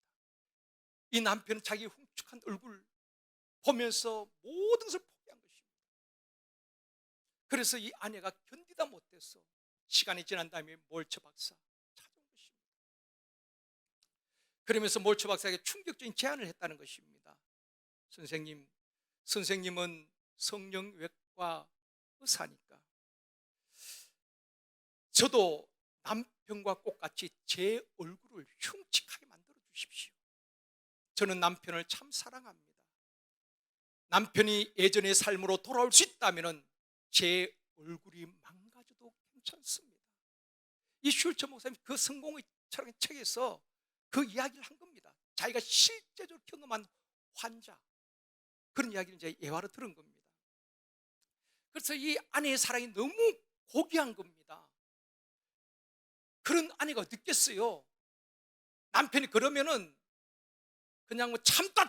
이 남편은 자기 흉측한 얼굴 보면서 모든 것을 포기한 것입니다. 그래서 이 아내가 견디다 못해서 시간이 지난 다음에 몰처 박사 찾아온 것입니다. 그러면서 몰처 박사에게 충격적인 제안을 했다는 것입니다. 선생님은 성령외과 의사니까 저도 남편과 똑같이 제 얼굴을 흉측하게 만들어 주십시오. 저는 남편을 참 사랑합니다. 남편이 예전의 삶으로 돌아올 수 있다면 제 얼굴이 망가져도 괜찮습니다. 이 슐처 목사님 그 성공의 책에서 그 이야기를 한 겁니다. 자기가 실제적으로 경험한 환자, 그런 이야기를 이제 예화로 들은 겁니다. 그래서 이 아내의 사랑이 너무 고귀한 겁니다. 그런 아내가 어떻겠어요? 남편이 그러면은 그냥 뭐 참다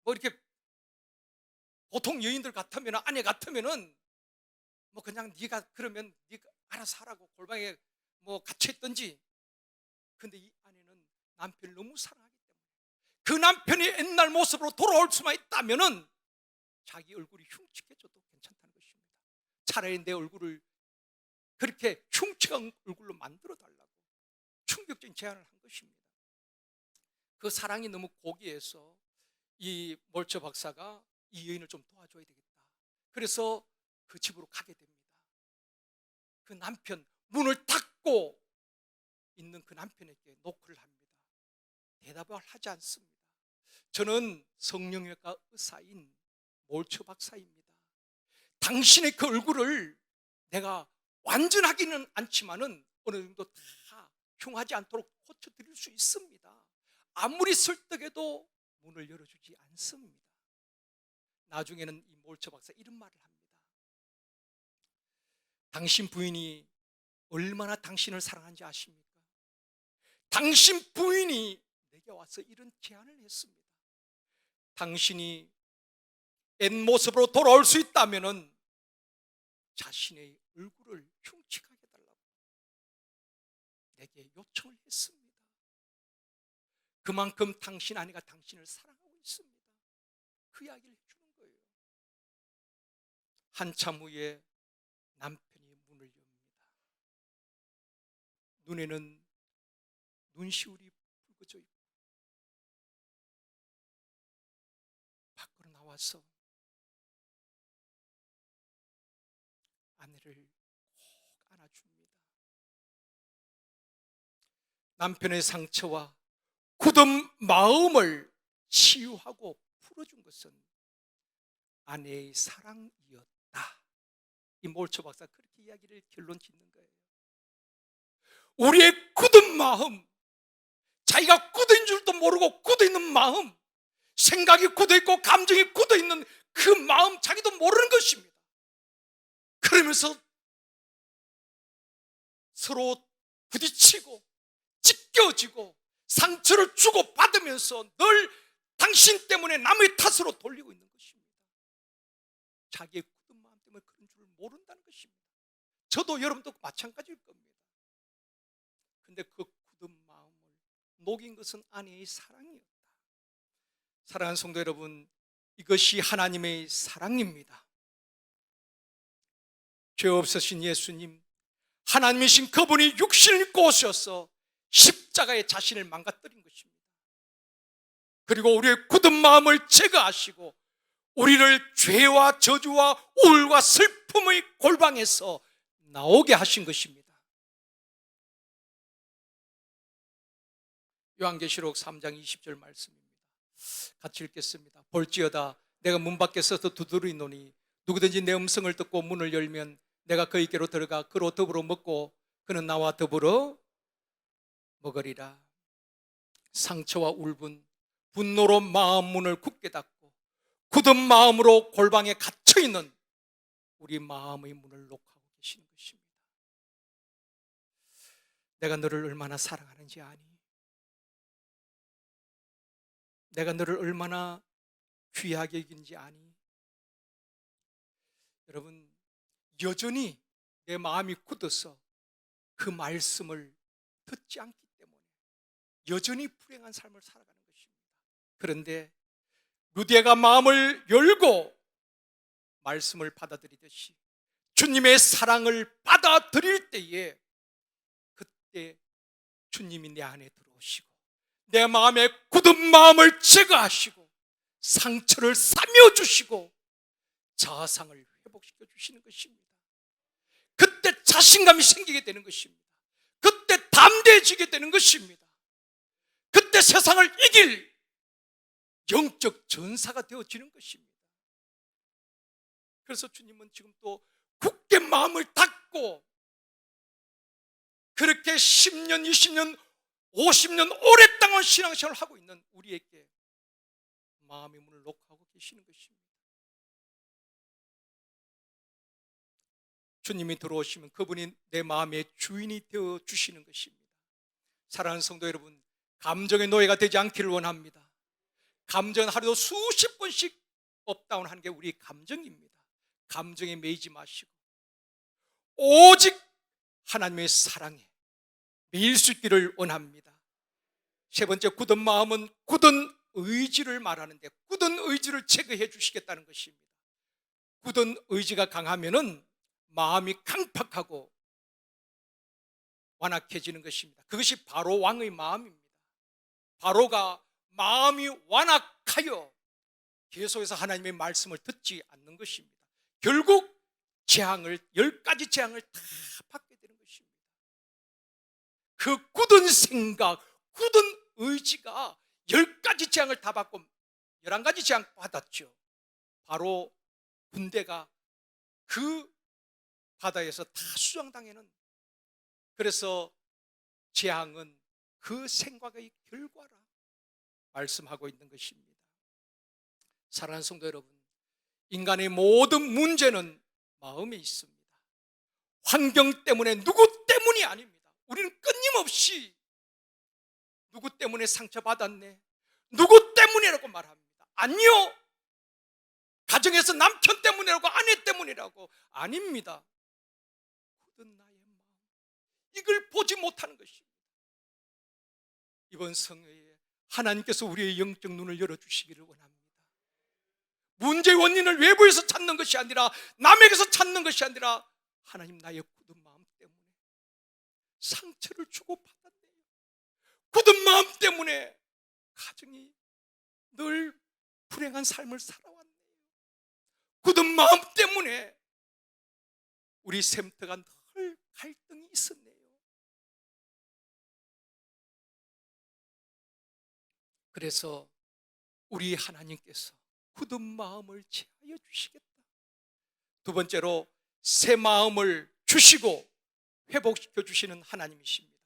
뭐 이렇게 보통 여인들 같으면, 아내 같으면은 뭐 그냥 네가 그러면 네가 알아서 하라고 골방에 뭐 갇혀 있든지. 근데 이 아내는 남편을 너무 사랑하기 때문에 그 남편이 옛날 모습으로 돌아올 수만 있다면은 자기 얼굴이 흉측해져도 괜찮다는 것입니다. 차라리 내 얼굴을 그렇게 흉측한 얼굴로 만들어 달라고 충격적인 제안을 한 것입니다. 그 사랑이 너무 고귀해서 이 몰처 박사가 이 여인을 좀 도와줘야 되겠다. 그래서 그 집으로 가게 됩니다. 그 남편, 문을 닫고 있는 그 남편에게 노크를 합니다. 대답을 하지 않습니다. 저는 성형외과 의사인 몰처 박사입니다. 당신의 그 얼굴을 내가 완전하기는 않지만은 어느 정도 다 흉하지 않도록 고쳐드릴 수 있습니다. 아무리 설득해도 문을 열어주지 않습니다. 나중에는 이 몰처 박사 이런 말을 합니다. 당신 부인이 얼마나 당신을 사랑하는지 아십니까? 당신 부인이 내게 와서 이런 제안을 했습니다. 당신이 옛 모습으로 돌아올 수 있다면은 자신의 얼굴을 흉측하게 해달라고 내게 요청을 했습니다. 그만큼 당신 아내가 당신을 사랑하고 있습니다. 그 이야기를 해주는 거예요. 한참 후에 남편이 문을 엽니다. 눈에는 눈시울이 붉어져 있고 밖으로 나와서 아내를 꼭 안아줍니다. 남편의 상처와 굳은 마음을 치유하고 풀어준 것은 아내의 사랑이었다. 이 몰처 박사 그렇게 이야기를 결론 짓는 거예요. 우리의 굳은 마음, 자기가 굳은 줄도 모르고 굳어있는 마음, 생각이 굳어있고 감정이 굳어있는 그 마음 자기도 모르는 것입니다. 그러면서 서로 부딪히고 찢겨지고 상처를 주고 받으면서 늘 당신 때문에 남의 탓으로 돌리고 있는 것입니다. 자기의 굳은 마음 때문에 그런 줄 모른다는 것입니다. 저도 여러분도 마찬가지일 겁니다. 근데 그 굳은 마음을 녹인 것은 아내의 사랑이었다. 사랑하는 성도 여러분, 이것이 하나님의 사랑입니다. 죄 없으신 예수님, 하나님이신 그분이 육신을 입고 오셔서 십자가에 자신을 망가뜨린 것입니다. 그리고 우리의 굳은 마음을 제거하시고 우리를 죄와 저주와 우울과 슬픔의 골방에서 나오게 하신 것입니다. 요한계시록 3장 20절 말씀입니다. 같이 읽겠습니다. 볼지어다 내가 문 밖에 서서 두드리노니 누구든지 내 음성을 듣고 문을 열면 내가 그에게로 들어가 그로 더불어 먹고 그는 나와 더불어 먹으리라. 상처와 울분, 분노로 마음 문을 굳게 닫고 굳은 마음으로 골방에 갇혀있는 우리 마음의 문을 녹하고 계시는 것입니다. 내가 너를 얼마나 사랑하는지 아니? 내가 너를 얼마나 귀하게 여기는지 아니? 여러분, 여전히 내 마음이 굳어서 그 말씀을 듣지 않기 때문에 여전히 불행한 삶을 살아가는 것입니다. 그런데 루디아가 마음을 열고 말씀을 받아들이듯이 주님의 사랑을 받아들일 때에 그때 주님이 내 안에 들어오시고 내 마음의 굳은 마음을 제거하시고 상처를 싸매어 주시고 자아상을 회복시켜 주시는 것입니다. 그때 자신감이 생기게 되는 것입니다. 그때 담대해지게 되는 것입니다. 그때 세상을 이길 영적 전사가 되어지는 것입니다. 그래서 주님은 지금 또 굳게 마음을 닫고 그렇게 10년, 20년, 50년 오랫동안 신앙생활을 하고 있는 우리에게 마음의 문을 녹하고 계시는 것입니다. 주님이 들어오시면 그분이 내 마음의 주인이 되어 주시는 것입니다. 사랑하는 성도 여러분, 감정의 노예가 되지 않기를 원합니다. 감정은 하루도 수십 번씩 업다운하는 게 우리 감정입니다. 감정에 매이지 마시고 오직 하나님의 사랑에 매일 수 있기를 원합니다. 세 번째, 굳은 마음은 굳은 의지를 말하는데 굳은 의지를 제거해 주시겠다는 것입니다. 굳은 의지가 강하면은 마음이 강팍하고 완악해지는 것입니다. 그것이 바로 왕의 마음입니다. 바로가 마음이 완악하여 계속해서 하나님의 말씀을 듣지 않는 것입니다. 결국 재앙을, 10가지 재앙을 다 받게 되는 것입니다. 그 굳은 생각, 굳은 의지가 10가지 재앙을 다 받고 11가지 재앙 받았죠. 바로 군대가 그 바다에서 다 수장당하는, 그래서 재앙은 그 생각의 결과라 말씀하고 있는 것입니다. 사랑하는 성도 여러분, 인간의 모든 문제는 마음에 있습니다. 환경 때문에, 누구 때문이 아닙니다. 우리는 끊임없이 누구 때문에 상처받았네, 누구 때문이라고 말합니다. 아니요, 가정에서 남편 때문이라고, 아내 때문이라고. 아닙니다. 굳은 나의 마음, 이걸 보지 못하는 것입니다. 이번 성회에 하나님께서 우리의 영적 눈을 열어주시기를 원합니다. 문제의 원인을 외부에서 찾는 것이 아니라, 남에게서 찾는 것이 아니라, 하나님, 나의 굳은 마음 때문에 상처를 주고 받았네요. 굳은 마음 때문에 가정이 늘 불행한 삶을 살아왔네요. 굳은 마음 때문에 우리 샘터가 늘 갈등이 있었네요. 그래서 우리 하나님께서 굳은 마음을 제하여 주시겠다. 두 번째로, 새 마음을 주시고 회복시켜 주시는 하나님이십니다.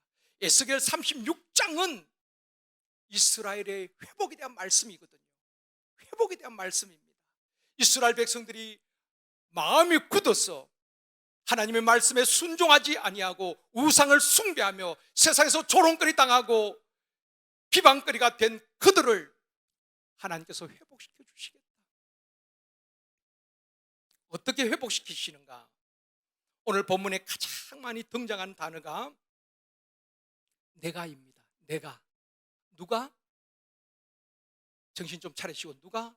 에스겔 36장은 이스라엘의 회복에 대한 말씀이거든요. 회복에 대한 말씀입니다. 이스라엘 백성들이 마음이 굳어서 하나님의 말씀에 순종하지 아니하고 우상을 숭배하며 세상에서 조롱거리 당하고 비방거리가 된 그들을 하나님께서 회복시켜 주시겠다. 어떻게 회복시키시는가? 오늘 본문에 가장 많이 등장하는 단어가 내가입니다. 내가. 누가? 정신 좀 차리시고. 누가?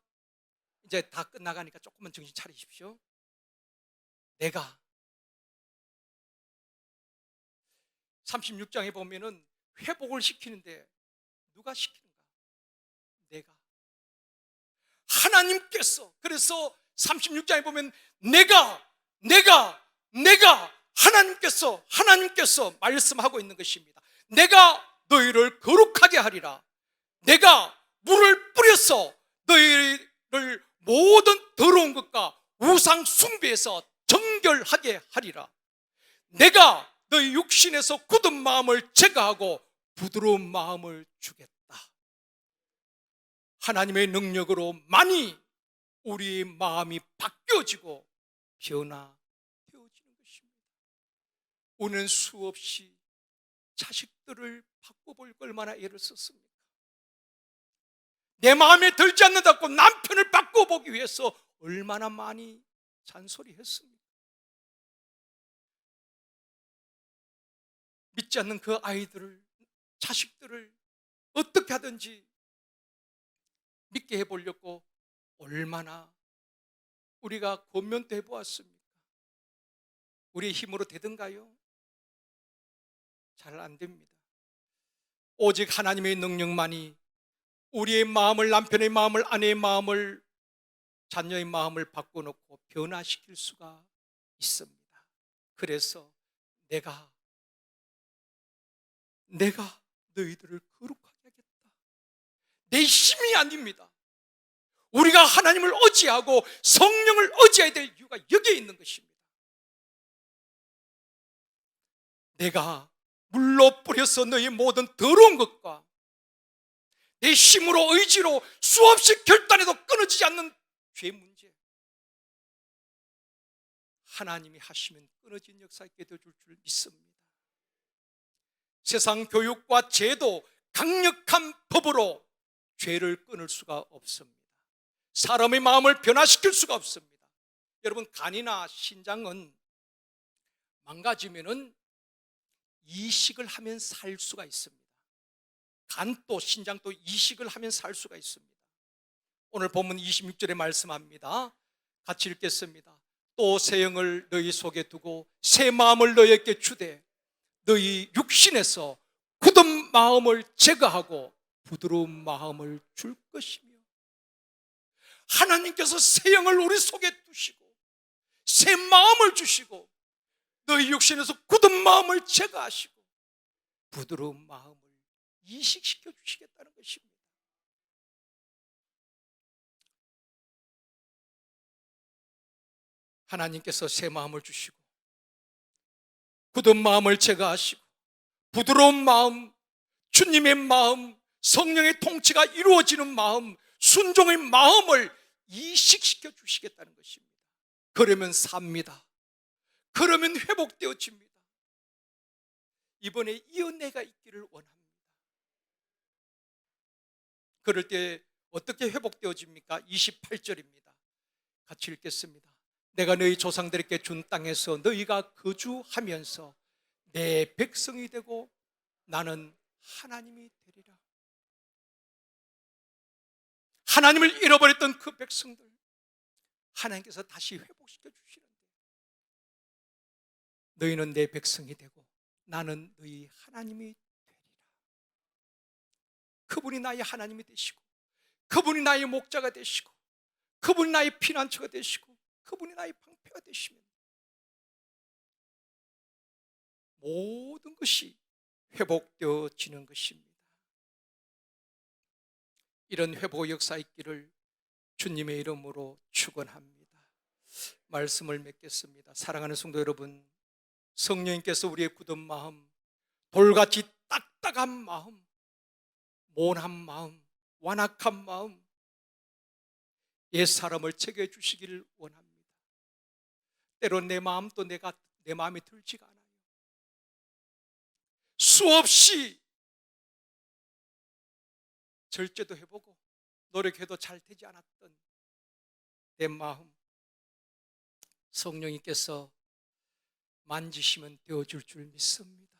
이제 다 끝나가니까 조금만 정신 차리십시오. 내가. 36장에 보면은 회복을 시키는데 누가 시키는가? 내가. 하나님께서. 그래서 36장에 보면 내가 하나님께서 말씀하고 있는 것입니다. 내가 너희를 거룩하게 하리라. 내가 물을 뿌려서 너희를 모든 더러운 것과 우상 숭배에서 정결하게 하리라. 내가 너희 육신에서 굳은 마음을 제거하고 부드러운 마음을 주겠다. 하나님의 능력으로 많이 우리의 마음이 바뀌어지고 변화되어지는 것입니다. 우리는 수없이 자식들을 바꿔볼 얼마나 애를 썼습니까? 내 마음에 들지 않는다고 남편을 바꿔보기 위해서 얼마나 많이 잔소리했습니까? 믿지 않는 그 아이들을, 자식들을 어떻게 하든지 믿게 해보려고 얼마나 우리가 권면도 해보았습니까? 우리의 힘으로 되든가요? 잘 안 됩니다. 오직 하나님의 능력만이 우리의 마음을, 남편의 마음을, 아내의 마음을, 자녀의 마음을 바꿔놓고 변화시킬 수가 있습니다. 그래서 내가 너희들을 거룩하게 하겠다. 내 힘이 아닙니다. 우리가 하나님을 의지하고 성령을 의지해야 될 이유가 여기에 있는 것입니다. 내가 물로 뿌려서 너희 모든 더러운 것과 내 힘으로, 의지로 수없이 결단해도 끊어지지 않는 죄 문제, 하나님이 하시면 끊어진 역사 있게 되어줄 줄 믿습니다. 세상 교육과 제도, 강력한 법으로 죄를 끊을 수가 없습니다. 사람의 마음을 변화시킬 수가 없습니다. 여러분, 간이나 신장은 망가지면은 이식을 하면 살 수가 있습니다. 간도 신장도 이식을 하면 살 수가 있습니다. 오늘 본문 26절에 말씀합니다. 같이 읽겠습니다. 또 새 영을 너희 속에 두고 새 마음을 너희에게 주되 너희 육신에서 굳은 마음을 제거하고 부드러운 마음을 줄 것이며, 하나님께서 새 영을 우리 속에 두시고 새 마음을 주시고 너희 육신에서 굳은 마음을 제거하시고 부드러운 마음을 이식시켜 주시겠다는 것입니다. 하나님께서 새 마음을 주시고 굳은 마음을 제거하시고 부드러운 마음, 주님의 마음, 성령의 통치가 이루어지는 마음, 순종의 마음을 이식시켜 주시겠다는 것입니다. 그러면 삽니다. 그러면 회복되어집니다. 이번에 이 은혜가 있기를 원합니다. 그럴 때 어떻게 회복되어집니까? 28절입니다. 같이 읽겠습니다. 내가 너희 조상들에게 준 땅에서 너희가 거주하면서 내 백성이 되고 나는 하나님이 되리라. 하나님을 잃어버렸던 그 백성들, 하나님께서 다시 회복시켜 주시는데, 너희는 내 백성이 되고 나는 너희 하나님이 되리라. 그분이 나의 하나님이 되시고, 그분이 나의 목자가 되시고, 그분이 나의 피난처가 되시고, 그분이 나의 방패가 되시면 모든 것이 회복되어지는 것입니다. 이런 회복의 역사 있기를 주님의 이름으로 축원합니다. 말씀을 맺겠습니다. 사랑하는 성도 여러분, 성령님께서 우리의 굳은 마음, 돌같이 딱딱한 마음, 모난 마음, 완악한 마음, 옛사람을 제거해 주시기를 원합니다. 때론 내 마음도 내 마음에 들지가 않아요. 수없이 절제도 해보고 노력해도 잘 되지 않았던 내 마음, 성령님께서 만지시면 되어줄 줄 믿습니다.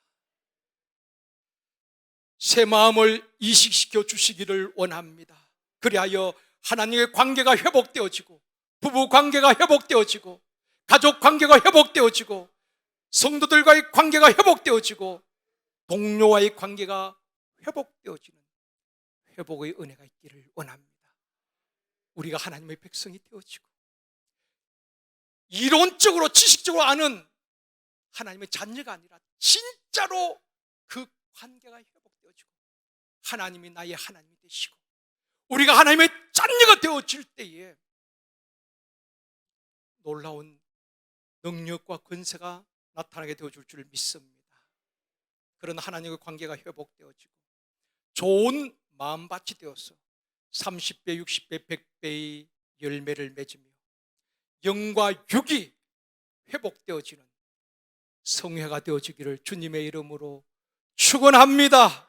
새 마음을 이식시켜 주시기를 원합니다. 그리하여 하나님의 관계가 회복되어지고, 부부 관계가 회복되어지고, 가족 관계가 회복되어지고, 성도들과의 관계가 회복되어지고, 동료와의 관계가 회복되어지는 회복의 은혜가 있기를 원합니다. 우리가 하나님의 백성이 되어지고, 이론적으로 지식적으로 아는 하나님의 자녀가 아니라 진짜로 그 관계가 회복되어지고, 하나님이 나의 하나님이 되시고 우리가 하나님의 자녀가 되어질 때에 놀라운 능력과 권세가 나타나게 되어줄 줄 믿습니다. 그런 하나님의 관계가 회복되어지고 좋은 마음밭이 되어서 30배, 60배, 100배의 열매를 맺으며 영과 육이 회복되어지는 성회가 되어지기를 주님의 이름으로 축원합니다.